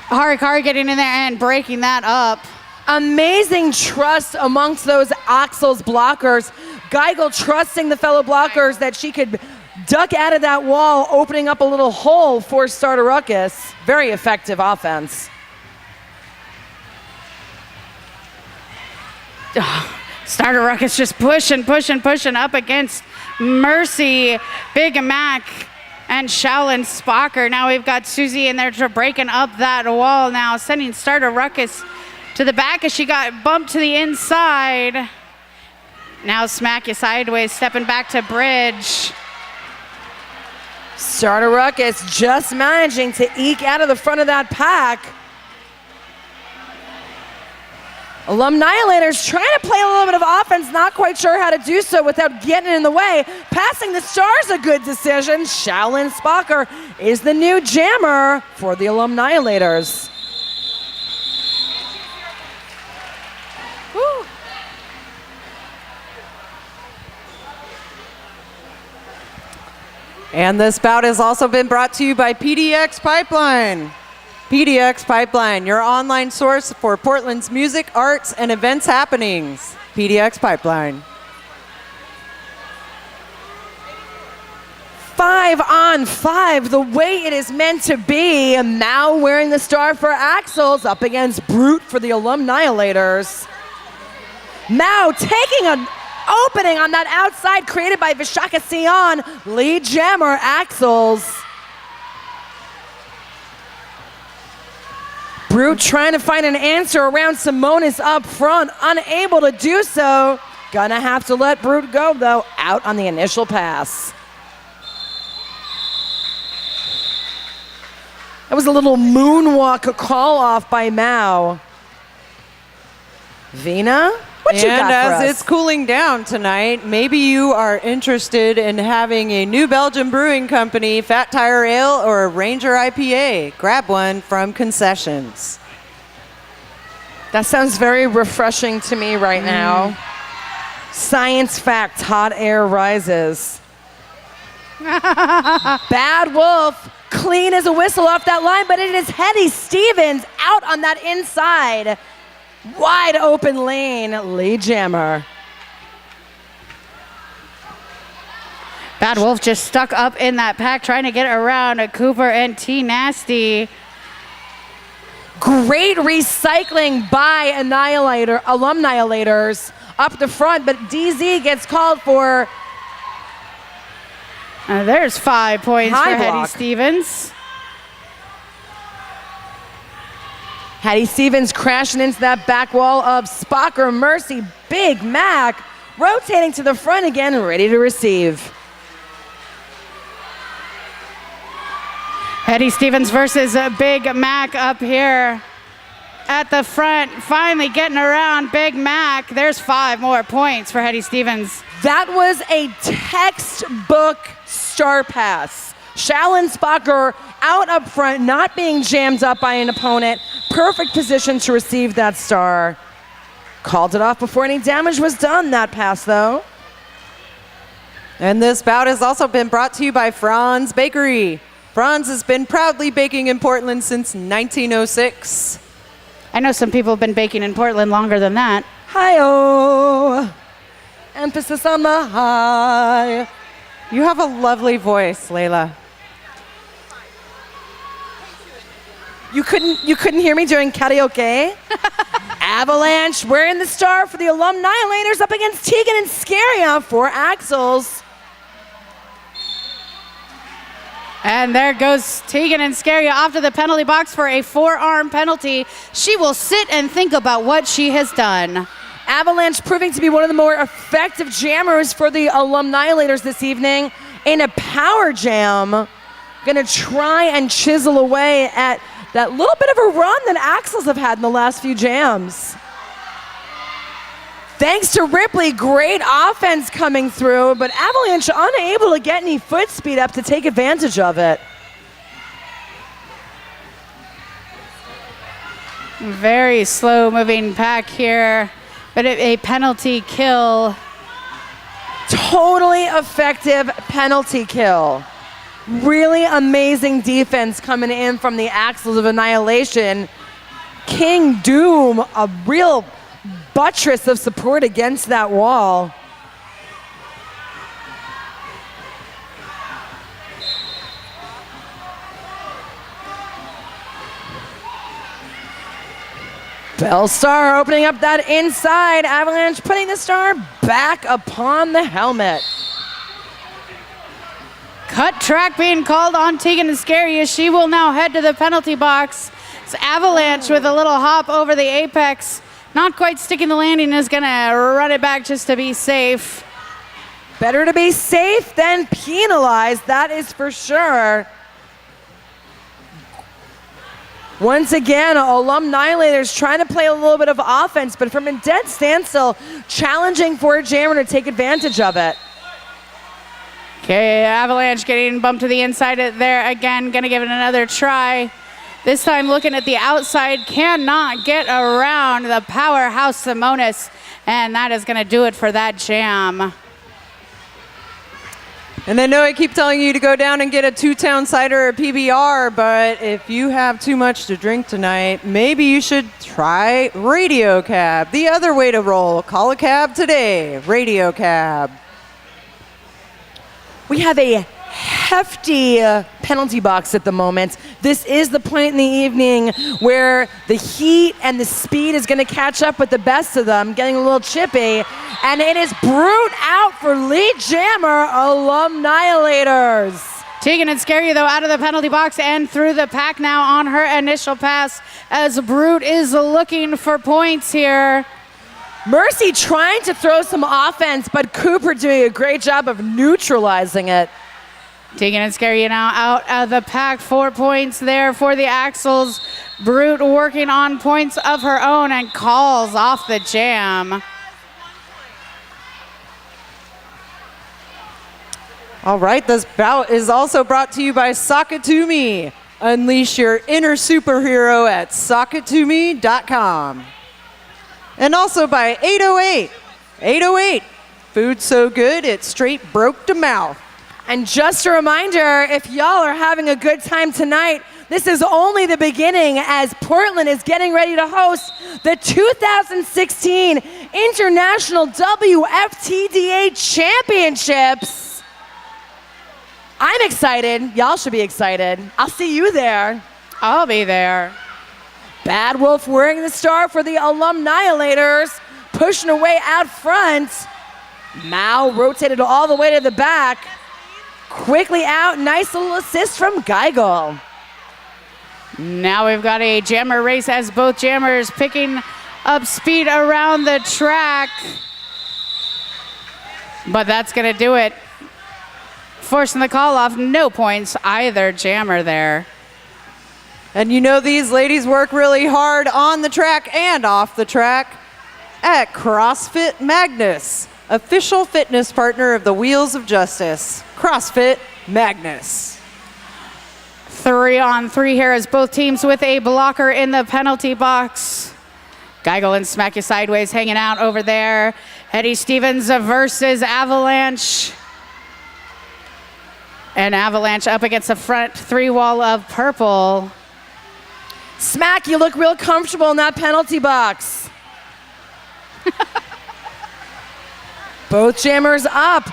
Harikari getting in there and breaking that up. Amazing trust amongst those Axels blockers. Geigel trusting the fellow blockers that she could duck out of that wall, opening up a little hole for Starter Ruckus. Very effective offense. Starter Ruckus just pushing up against Mercy, Big Mac, and Shaolin Spocker. Now we've got Susie in there breaking up that wall now, sending Starter Ruckus to the back as she got bumped to the inside. Now Smack You Sideways, stepping back to bridge. Starter Ruckus just managing to eke out of the front of that pack. Alumnihilators trying to play a little bit of offense, not quite sure how to do so without getting in the way. Passing the stars, a good decision. Shaolin Spocker is the new jammer for the Alumnihilators. Woo. And this bout has also been brought to you by PDX Pipeline. PDX Pipeline, your online source for Portland's music, arts, and events happenings. PDX Pipeline. 5-on-5, the way it is meant to be. Mao wearing the star for Axel's up against Brute for the Alumnihilators. Mao taking an opening on that outside created by Vishaka Sion. Lead jammer Axel's. Brute trying to find an answer around Simonis up front, unable to do so. Gonna have to let Brute go though, out on the initial pass. That was a little moonwalk call off by Mao. Vina, what you got for us? And as it's cooling down tonight, maybe you are interested in having a New Belgium Brewing Company Fat Tire Ale or a Ranger IPA. Grab one from concessions. That sounds very refreshing to me right now. Science fact, hot air rises. Bad Wolf, clean as a whistle off that line, but it is Hetty Stevens out on that inside. Wide open lane, lead jammer. Bad Wolf just stuck up in that pack trying to get around Cooper and T Nasty. Great recycling by Alumnihilators up the front, but DZ gets called for. There's 5 points High for Hetty block. Stevens. Hattie Stevens crashing into that back wall of Spocker, Mercy, Big Mac, rotating to the front again, ready to receive. Hetty Stevens versus Big Mac up here at the front, finally getting around Big Mac. There's 5 more points for Hetty Stevens. That was a textbook star pass. Shaolin Spocker out up front, not being jammed up by an opponent. Perfect position to receive that star. Called it off before any damage was done, that pass though. And this bout has also been brought to you by Franz Bakery. Franz has been proudly baking in Portland since 1906. I know some people have been baking in Portland longer than that. Hi-oh. Emphasis on the high. You have a lovely voice, Layla. You couldn't hear me during karaoke? Avalanche wearing the star for the Alumnihilators up against Tegan and Scaria for Axel's. And there goes Tegan and Scaria off to the penalty box for a forearm penalty. She will sit and think about what she has done. Avalanche proving to be one of the more effective jammers for the Alumnihilators this evening in a power jam. Gonna try and chisel away at that little bit of a run that Axels have had in the last few jams. Thanks to Ripley, great offense coming through, but Avalanche unable to get any foot speed up to take advantage of it. Very slow moving pack here, but a penalty kill. Totally effective penalty kill. Really amazing defense coming in from the Axels of Annihilation. King Doom, a real buttress of support against that wall. Bellstar opening up that inside. Avalanche putting the star back upon the helmet. Cut track being called on Tegan and Scary as she will now head to the penalty box. It's Avalanche with a little hop over the apex. Not quite sticking the landing, is going to run it back just to be safe. Better to be safe than penalized, that is for sure. Once again, Alumnihilators trying to play a little bit of offense, but from a dead standstill, challenging for a jammer to take advantage of it. Okay, Avalanche getting bumped to the inside there again, gonna give it another try. This time looking at the outside, cannot get around the powerhouse Simonis, and that is gonna do it for that jam. And I know I keep telling you to go down and get a 2-town cider or PBR, but if you have too much to drink tonight, maybe you should try Radio Cab. The other way to roll. Call a cab today. Radio Cab. We have a hefty penalty box at the moment. This is the point in the evening where the heat and the speed is going to catch up with the best of them, getting a little chippy. And it is Brute out for lead jammer Alumnihilators. Tegan and Scary, though, out of the penalty box and through the pack now on her initial pass as Brute is looking for points here. Mercy trying to throw some offense, but Cooper doing a great job of neutralizing it. Tegan and Scary now out of the pack. 4 points there for the Axels. Brute working on points of her own and calls off the jam. All right, this bout is also brought to you by Sakatumi. Unleash your inner superhero at sakatumi.com. And also by 808. 808. Food so good, it straight broke the mouth. And just a reminder, if y'all are having a good time tonight, this is only the beginning as Portland is getting ready to host the 2016 International WFTDA Championships. I'm excited. Y'all should be excited. I'll see you there. I'll be there. Bad Wolf wearing the star for the Alumnihilators, pushing away out front. Mao rotated all the way to the back. Quickly out, nice little assist from Geigel. Now we've got a jammer race as both jammers picking up speed around the track. But that's gonna do it. Forcing the call off, no points either jammer there. And you know these ladies work really hard on the track and off the track at CrossFit Magnus, official fitness partner of the Wheels of Justice. CrossFit Magnus. 3-on-3 here as both teams with a blocker in the penalty box. Geigel and Smack You Sideways hanging out over there. Eddie Stevens versus Avalanche. And Avalanche up against the front 3 wall of purple. Smack, you look real comfortable in that penalty box. Both jammers up.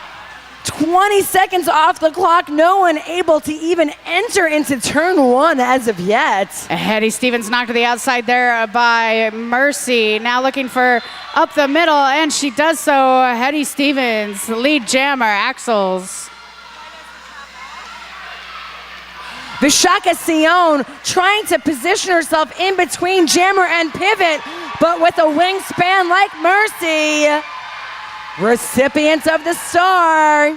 20 seconds off the clock. No one able to even enter into turn 1 as of yet. Hetty Stevens knocked to the outside there by Mercy. Now looking for up the middle, and she does so. Hetty Stevens, lead jammer, Axels. Vishaka Sion trying to position herself in between jammer and pivot, but with a wingspan like Mercy. Recipient of the star.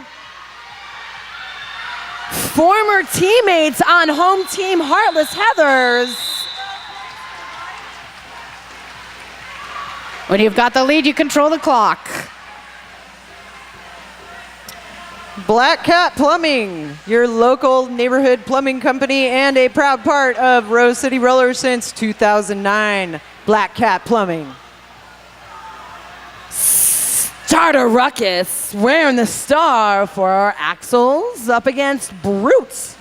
Former teammates on home team Heartless Heathers. When you've got the lead, you control the clock. Black Cat Plumbing, your local neighborhood plumbing company and a proud part of Rose City Rollers since 2009. Black Cat Plumbing. Start a ruckus, wearing the star for Axels up against Brutes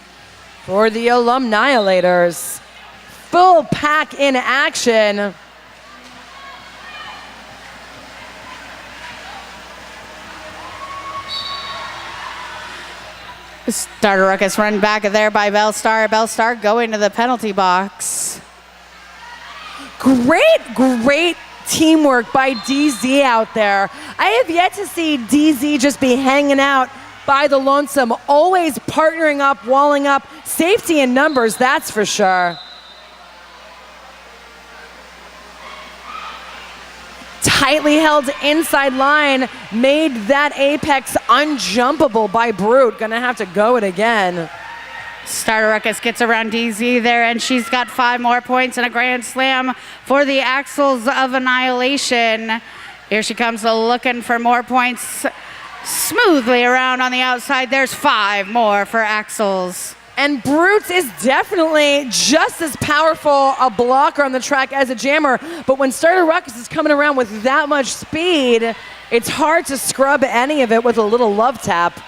for the Alumnihilators. Full pack in action. Starter ruckus run back there by Bellstar. Bellstar going to the penalty box. Great teamwork by DZ out there. I have yet to see DZ just be hanging out by the lonesome, always partnering up, walling up, safety in numbers, that's for sure. Tightly held inside line made that apex unjumpable by Brute. Gonna have to go it again. Starter Ruckus gets around DZ there, and she's got 5 more points and a grand slam for the Axels of Annihilation. Here she comes looking for more points. Smoothly around on the outside. There's 5 more for Axels. And Brute is definitely just as powerful a blocker on the track as a jammer, but when Starter Ruckus is coming around with that much speed, it's hard to scrub any of it with a little love tap.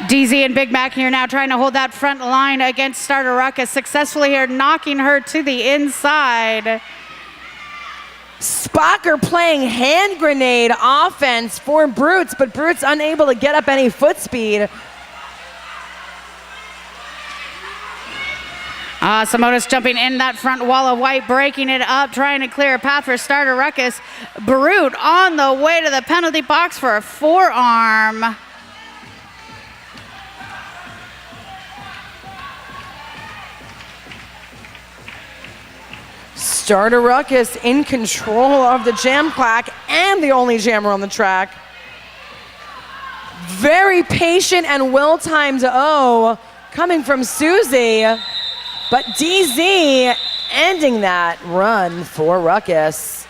DZ and Big Mac here now trying to hold that front line against Starter Ruckus, successfully here knocking her to the inside. Spocker playing hand grenade offense for Brutes, but Brute's unable to get up any foot speed. Simona's jumping in that front wall of white, breaking it up, trying to clear a path for Starter Ruckus. Brute on the way to the penalty box for a forearm. Starter Ruckus in control of the jam clack and the only jammer on the track. Very patient and well-timed O coming from Susie, but DZ ending that run for Ruckus.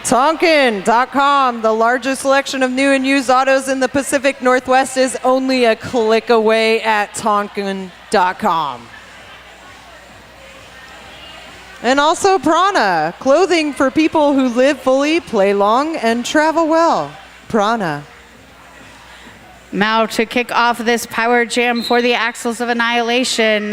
Tonkin.com, the largest selection of new and used autos in the Pacific Northwest, is only a click away at Tonkin.com. And also Prana, clothing for people who live fully, play long, and travel well. Prana. Now to kick off this power jam for the Axels of Annihilation.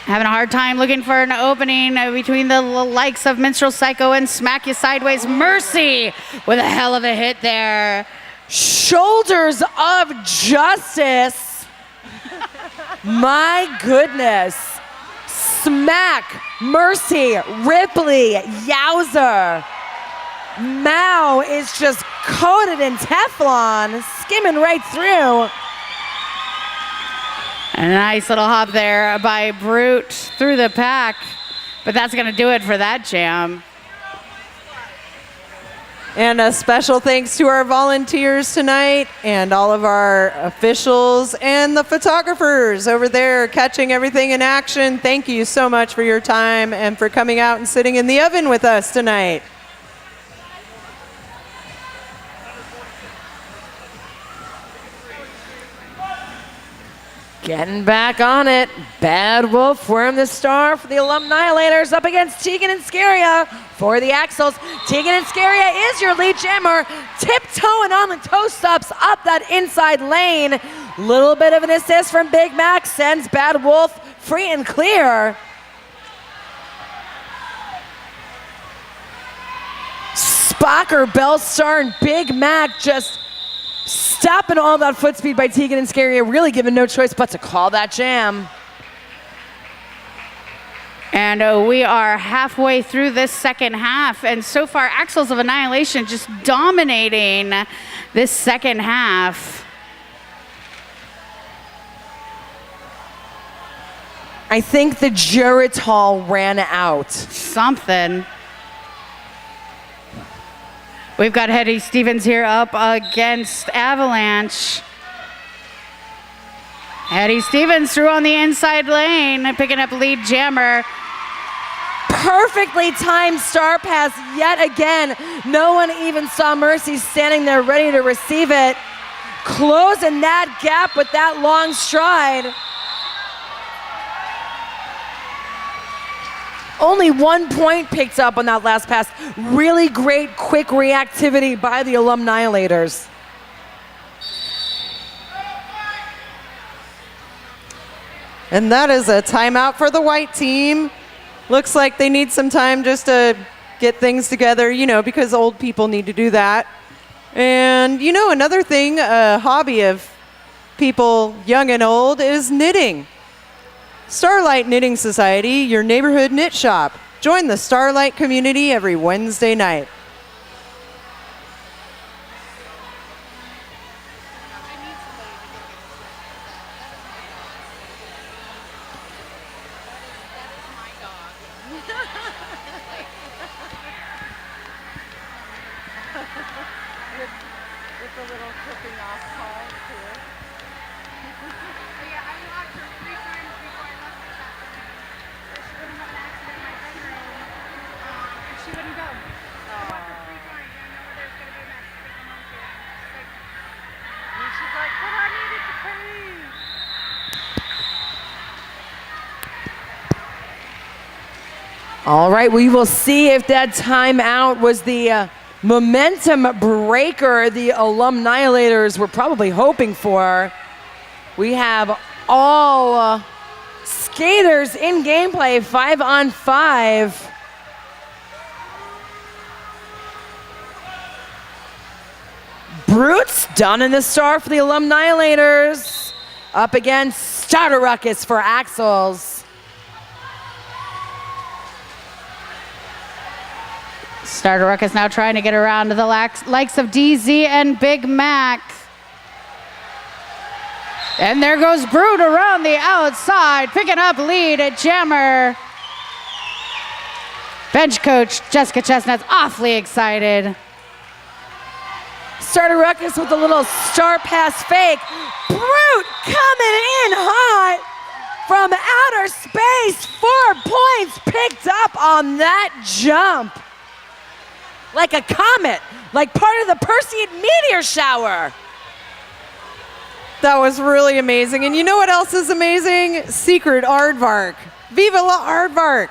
Having a hard time looking for an opening between the likes of Minstrel Psycho and Smack You Sideways. Mercy with a hell of a hit there. Shoulders of Justice. My goodness. Smack, Mercy, Ripley, Yowzer. Mao is just coated in Teflon, skimming right through. A nice little hop there by Brute through the pack, but that's gonna do it for that jam. And a special thanks to our volunteers tonight and all of our officials and the photographers over there catching everything in action. Thank you so much for your time and for coming out and sitting in the oven with us tonight. Getting back on it. Bad Wolf Worm the star for the Alumnihilators up against Tegan and Scaria for the Axels. Tegan and Scaria is your lead jammer, tiptoeing on the toe-stops up that inside lane. Little bit of an assist from Big Mac sends Bad Wolf free and clear. Spocker, Bellstar, and Big Mac just stopping all that foot speed by Tegan and Scaria, really given no choice but to call that jam. And we are halfway through this second half, and so far Axels of Annihilation just dominating this second half. I think the Geritol ran out. Something. We've got Hetty Stevens here up against Avalanche. Hetty Stevens through on the inside lane, picking up lead jammer. Perfectly timed star pass yet again. No one even saw Mercy standing there ready to receive it. Closing that gap with that long stride. Only 1 point picked up on that last pass. Really great, quick reactivity by the Alumnihilators. And that is a timeout for the white team. Looks like they need some time just to get things together, you know, because old people need to do that. And, you know, another thing, a hobby of people young and old is knitting. Starlight Knitting Society, your neighborhood knit shop. Join the Starlight community every Wednesday night. All right, we will see if that timeout was the momentum breaker the Alumnihilators were probably hoping for. We have all skaters in gameplay, 5-on-5. Brutes done in the star for the Alumnihilators. Up against Starter Ruckus for Axels. Starter Ruckus now trying to get around to the likes of DZ and Big Mac. And there goes Brute around the outside, picking up lead at Jammer. Bench coach Jessica Chestnut's awfully excited. Starter Ruckus with a little star pass fake. Brute coming in hot from outer space. 4 points picked up on that jump. Like a comet, like part of the Perseid meteor shower. That was really amazing. And you know what else is amazing? Secret Aardvark. Viva la Aardvark.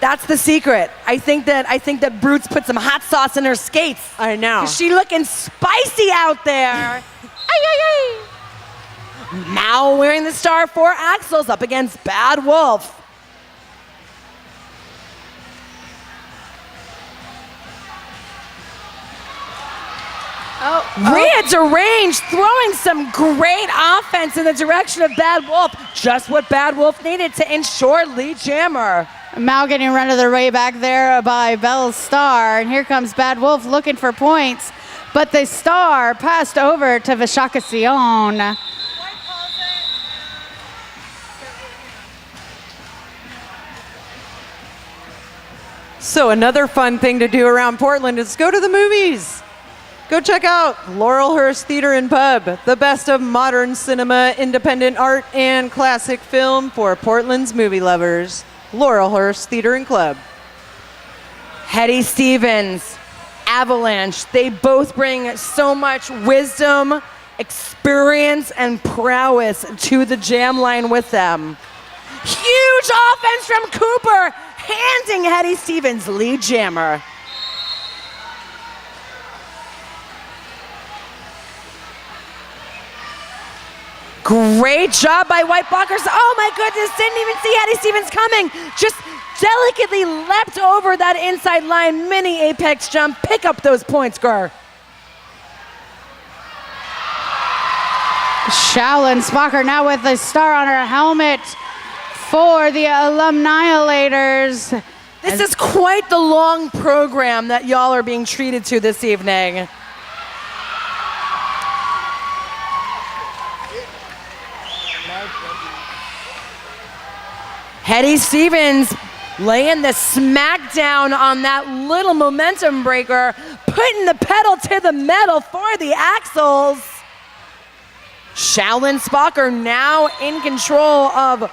That's the secret. I think that Brute's put some hot sauce in her skates. I know. 'Cause she looking spicy out there. Now wearing the star for Axels up against Bad Wolf. Rearrange, throwing some great offense in the direction of Bad Wolf. Just what Bad Wolf needed to ensure lead jammer. Mal getting run of the way back there by Bell's star. And here comes Bad Wolf looking for points. But the star passed over to Vishakacion. So another fun thing to do around Portland is go to the movies. Go check out Laurelhurst Theater and Pub, the best of modern cinema, independent art, and classic film for Portland's movie lovers. Laurelhurst Theater and Club. Hetty Stevens, Avalanche, they both bring so much wisdom, experience, and prowess to the jam line with them. Huge offense from Cooper, handing Hetty Stevens lead jammer. Great job by White Blockers. Oh my goodness, didn't even see Hetty Stevens coming. Just delicately leapt over that inside line, mini apex jump. Pick up those points, girl. Shaolin Spocker now with the star on her helmet for the Alumnihilators. This is quite the long program that y'all are being treated to this evening. Hetty Stevens laying the smackdown on that little momentum breaker, putting the pedal to the metal for the Axels. Shaolin Spocker now in control of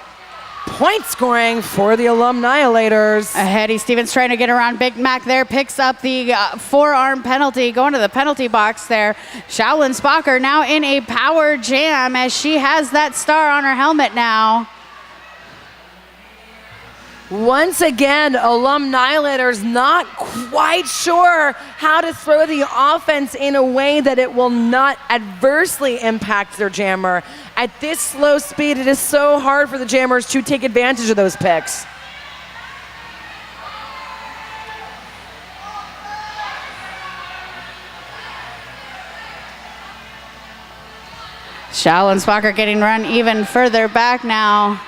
point scoring for the Alumnihilators. Hetty Stevens trying to get around Big Mac there, picks up the forearm penalty, going to the penalty box there. Shaolin Spocker now in a power jam as she has that star on her helmet now. Once again, Alumnihilators not quite sure how to throw the offense in a way that it will not adversely impact their jammer. At this slow speed, it is so hard for the jammers to take advantage of those picks. Shaolin Spocker getting run even further back now.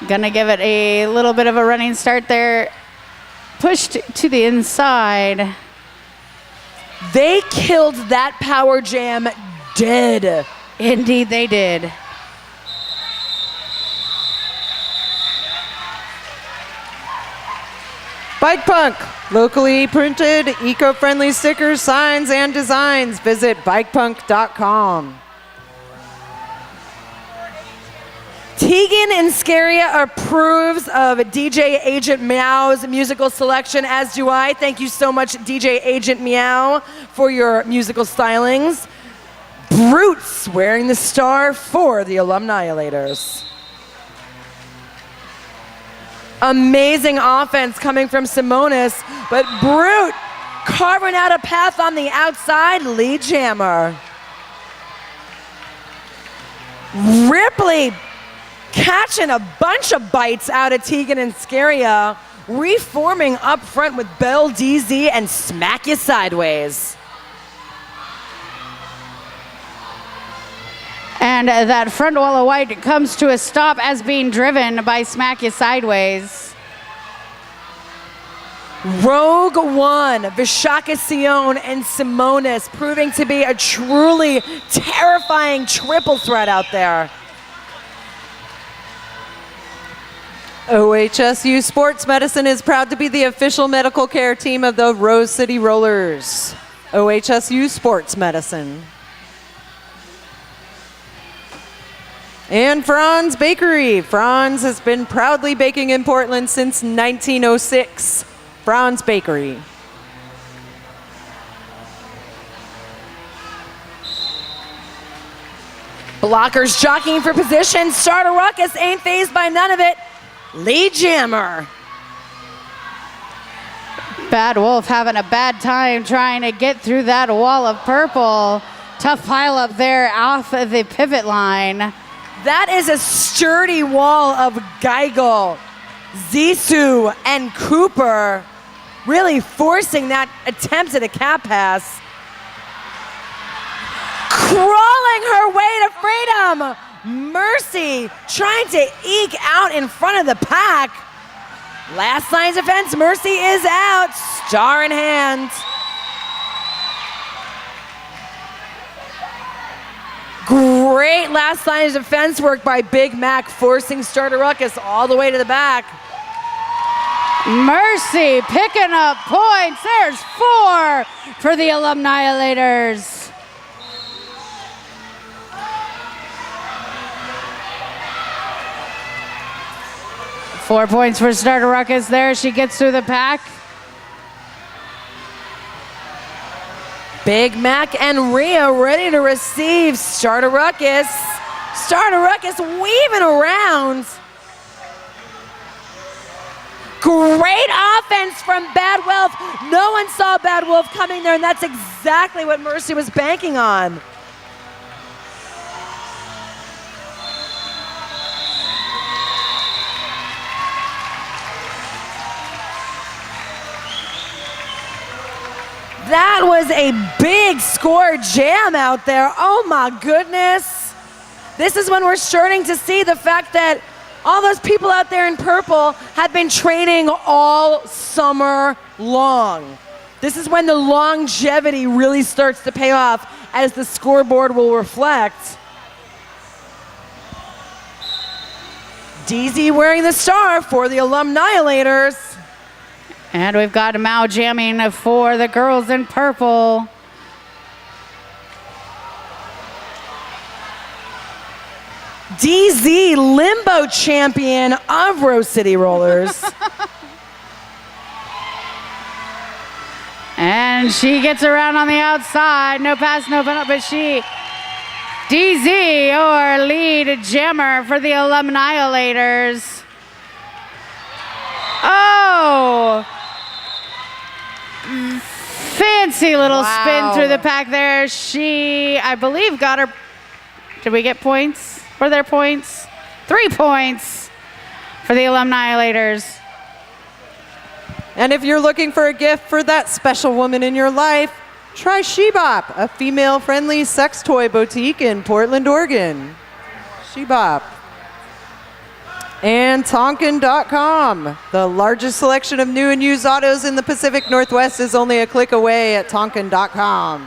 Gonna give it a little bit of a running start there. Pushed to the inside. They killed that power jam dead. Indeed they did. Bike Punk, locally printed, eco-friendly stickers, signs, and designs. Visit bikepunk.com. Tegan and Scaria approves of DJ Agent Meow's musical selection, as do I. Thank you so much, DJ Agent Meow, for your musical stylings. Brutes wearing the star for the Alumnihilators. Amazing offense coming from Simonis, but Brute carving out a path on the outside, lead jammer. Ripley catching a bunch of bites out of Tegan and Scaria, reforming up front with Belle DZ and Smack You Sideways. And that front wall of white comes to a stop as being driven by Smack You Sideways. Rogue One, Vishaka Sion, and Simonis proving to be a truly terrifying triple threat out there. OHSU Sports Medicine is proud to be the official medical care team of the Rose City Rollers. OHSU Sports Medicine. And Franz Bakery. Franz has been proudly baking in Portland since 1906. Franz Bakery. Blockers jockeying for position. Start a ruckus, ain't phased by none of it. Lead jammer. Bad Wolf having a bad time trying to get through that wall of purple. Tough pile up there off of the pivot line. That is a sturdy wall of Geigel, Zissou, and Cooper really forcing that attempt at a cap pass. Crawling her way to freedom. Mercy trying to eke out in front of the pack. Last line's defense, Mercy is out, star in hand. Great last line of defense work by Big Mac, forcing Starter Ruckus all the way to the back. Mercy picking up points. There's 4 for the Alumnihilators. Four points for Starter Ruckus there. She gets through the pack. Big Mac and Rhea ready to receive Starter Ruckus. Starter Ruckus weaving around. Great offense from Bad Wolf. No one saw Bad Wolf coming there, and that's exactly what Mercy was banking on. That was a big score jam out there. Oh my goodness. This is when we're starting to see the fact that all those people out there in purple have been training all summer long. This is when the longevity really starts to pay off, as the scoreboard will reflect. DZ wearing the star for the Alumnihilators. And we've got Mao jamming for the girls in purple. DZ, limbo champion of Rose City Rollers. And she gets around on the outside. No pass, no penalty, but she, DZ, or lead jammer for the Alumnihilators. Oh! Fancy little spin through the pack there. She, I believe, got her. Did we get points? Were there points? 3 points for the Alumnihilators. And if you're looking for a gift for that special woman in your life, Try Shebop, a female-friendly sex toy boutique in Portland, Oregon. Shebop. And Tonkin.com. The largest selection of new and used autos in the Pacific Northwest is only a click away at Tonkin.com.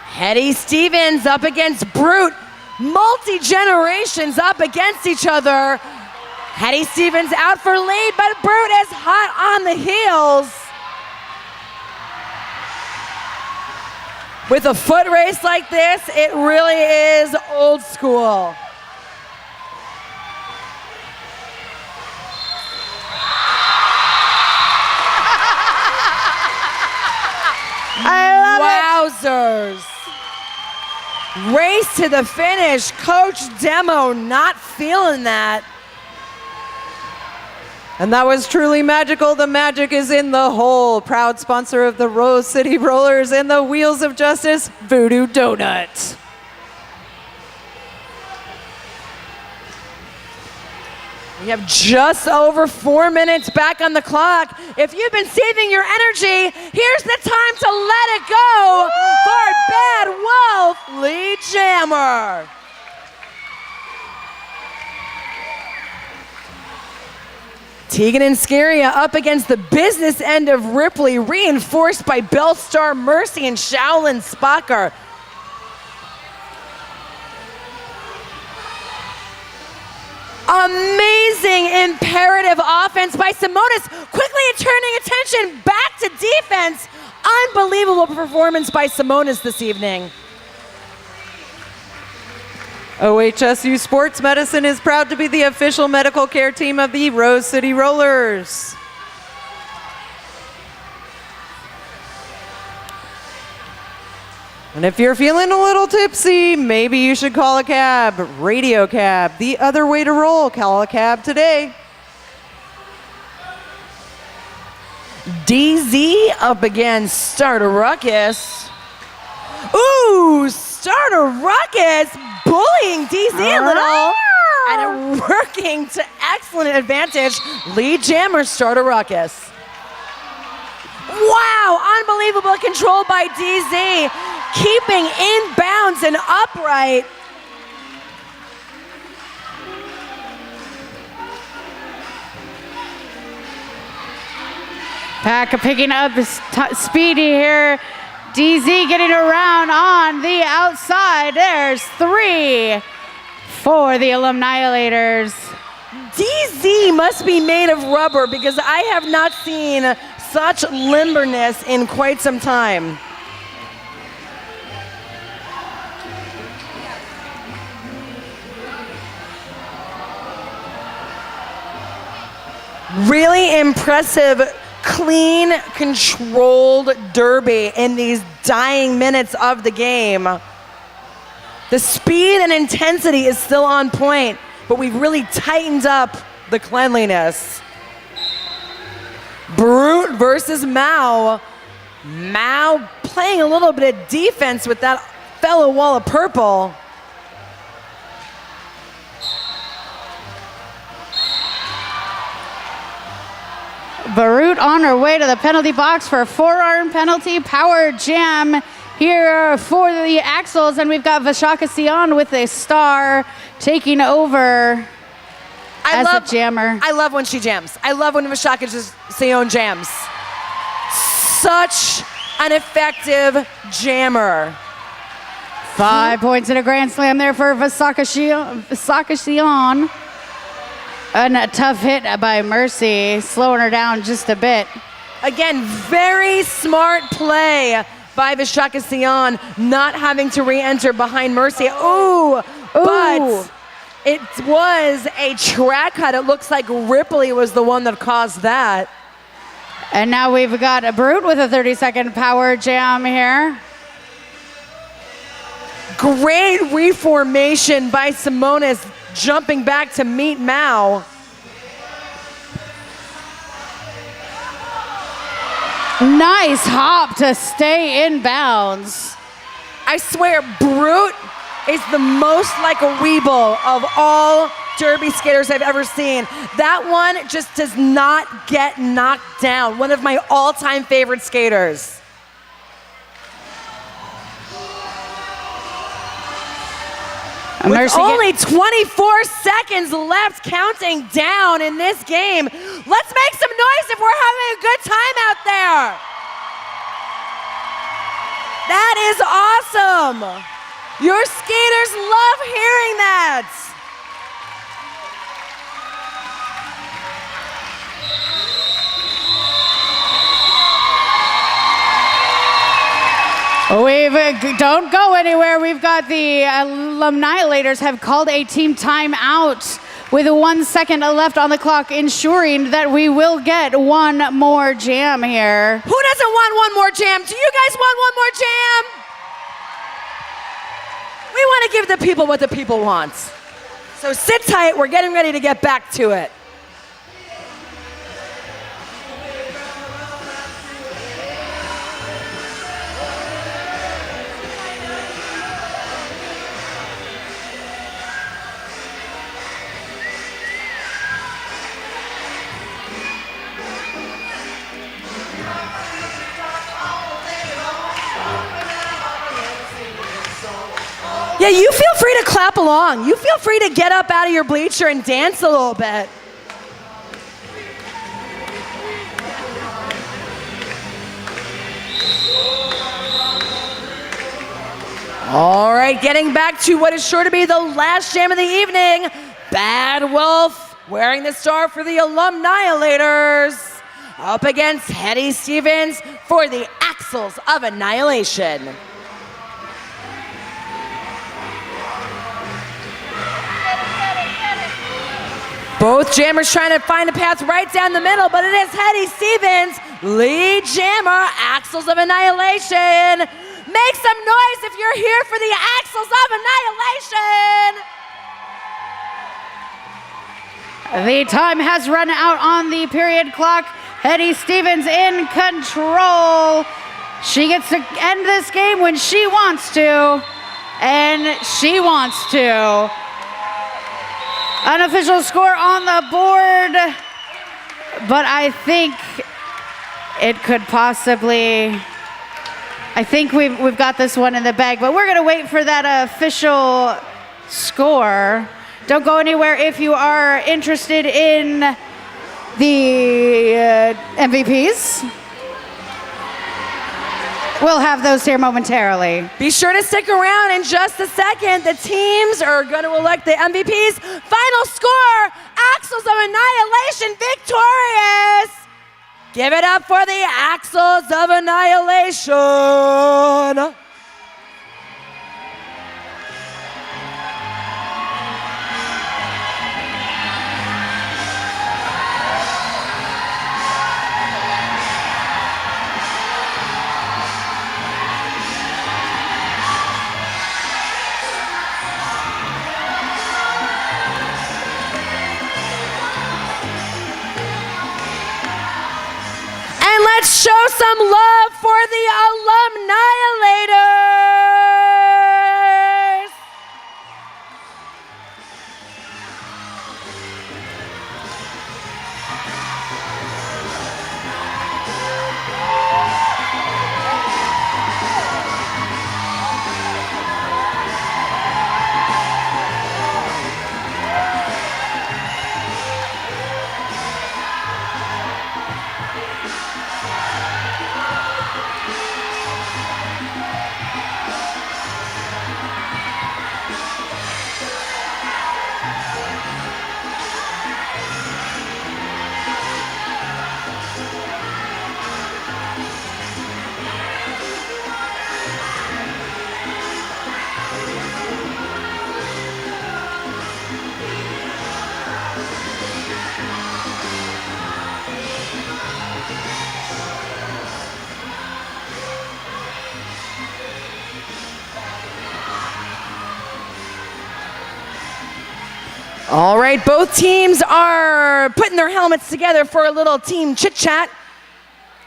Hetty Stevens up against Brute. Multi-generations up against each other. Hetty Stevens out for lead, but Brute is hot on the heels. With a foot race like this, it really is old school. I love it. Wowzers. Race to the finish. Coach Demo not feeling that. And that was truly magical. The magic is in the hole. Proud sponsor of the Rose City Rollers and the Wheels of Justice, Voodoo Donut. We have just over 4 minutes back on the clock. If you've been saving your energy, here's the time to let it go for Bad Wolf Lead Jammer. Tegan and Scaria up against the business end of Ripley, reinforced by Bellstar Mercy and Shaolin Spocker. Amazing imperative offense by Simonis, quickly turning attention back to defense. Unbelievable performance by Simonis this evening. OHSU Sports Medicine is proud to be the official medical care team of the Rose City Rollers. And if you're feeling a little tipsy, maybe you should call a cab. Radio Cab, the other way to roll. Call a cab today. DZ up against Starter Ruckus. Ooh, Starter Ruckus bullying DZ a little. And working to excellent advantage. Lead Jammer, Starter Ruckus. Wow, unbelievable control by DZ. Keeping in bounds and upright. Pack picking up speedy here. DZ getting around on the outside. There's 3 for the Alumnihilators. DZ must be made of rubber because I have not seen such limberness in quite some time. Really impressive, clean, controlled derby in these dying minutes of the game. The speed and intensity is still on point, but we've really tightened up the cleanliness. Brute versus Mao. Mao playing a little bit of defense with that fellow wall of purple. Barut on her way to the penalty box for a forearm penalty. Power jam here for the Axels, and we've got Vashaka Sion with a star taking over as a jammer. I love when she jams. I love when Vashaka Sion jams. Such an effective jammer. 5 points in a grand slam there for Vashaka Sion. And a tough hit by Mercy, slowing her down just a bit. Again, very smart play by Vashaka Sion, not having to re-enter behind Mercy. Ooh, but it was a track cut. It looks like Ripley was the one that caused that. And now we've got a Brute with a 30-second power jam here. Great reformation by Simonis, jumping back to meet Mao. Nice hop to stay in bounds. I swear, Brute is the most like a Weeble of all derby skaters I've ever seen. That one just does not get knocked down. One of my all-time favorite skaters. With only 24 seconds left counting down in this game. Let's make some noise if we're having a good time out there. That is awesome. Your skaters love hearing that. Don't go anywhere. We've got the Alumnihilators have called a team timeout with 1 second left on the clock, ensuring that we will get one more jam here. Who doesn't want one more jam? Do you guys want one more jam? We want to give the people what the people want. So sit tight. We're getting ready to get back to it. Yeah, you feel free to clap along. You feel free to get up out of your bleacher and dance a little bit. All right, getting back to what is sure to be the last jam of the evening. Bad Wolf wearing the star for the Alumnihilators up against Hetty Stevens for the Axels of Annihilation. Both jammers trying to find a path right down the middle, but it is Hetty Stevens, lead jammer, Axels of Annihilation. Make some noise if you're here for the Axels of Annihilation. The time has run out on the period clock. Hetty Stevens in control. She gets to end this game when she wants to, and she wants to. Unofficial score on the board, but I think it could possibly, I think we've got this one in the bag, but we're gonna wait for that official score. Don't go anywhere if you are interested in the MVPs. We'll have those here momentarily. Be sure to stick around in just a second. The teams are going to elect the MVPs. Final score, Axels of Annihilation victorious. Give it up for the Axels of Annihilation. Let's show some love for the Alumnihilators. All right, both teams are putting their helmets together for a little team chit-chat.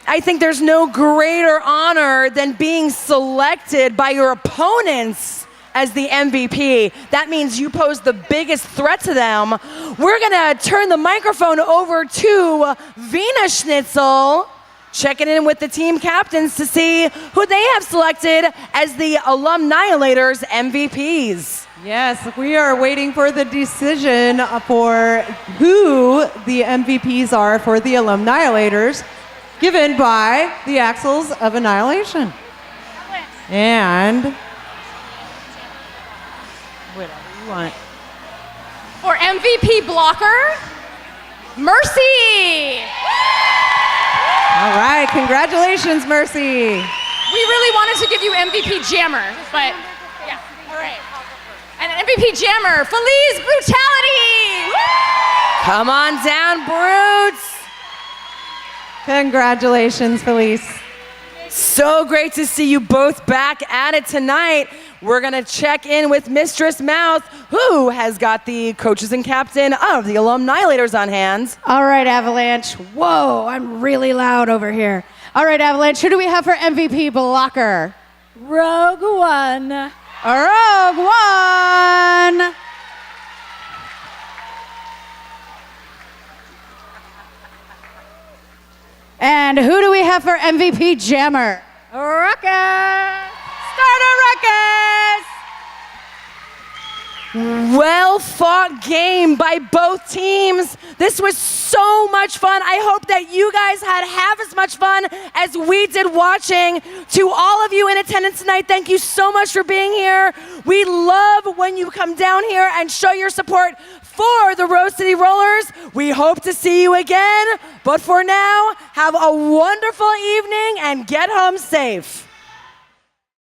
I think there's no greater honor than being selected by your opponents as the MVP. That means you pose the biggest threat to them. We're gonna turn the microphone over to Vina Schnitzel, checking in with the team captains to see who they have selected as the Alumnihilators MVPs. Yes, we are waiting for the decision for who the MVPs are for the Alumnihilators, given by the Axels of Annihilation. And whatever you want. For MVP blocker, Mercy. All right, congratulations, Mercy. We really wanted to give you MVP jammer, but yeah, all right. And an MVP jammer, Feliz Brutality. Come on down, Brutes. Congratulations, Felice. So great to see you both back at it tonight. We're gonna check in with Mistress Mouth, who has got the coaches and captain of the Alumnihilators on hand. All right, Avalanche. Whoa, I'm really loud over here. All right, Avalanche, who do we have for MVP blocker? Rogue One. Rogue One. And who do we have for MVP jammer? Ruckus. Starter Ruckus. Well fought game by both teams. This was so much fun. I hope that you guys had half as much fun as we did watching. To all of you in attendance tonight, thank you so much for being here. We love when you come down here and show your support for the Rose City Rollers. We hope to see you again. But for now, have a wonderful evening and get home safe.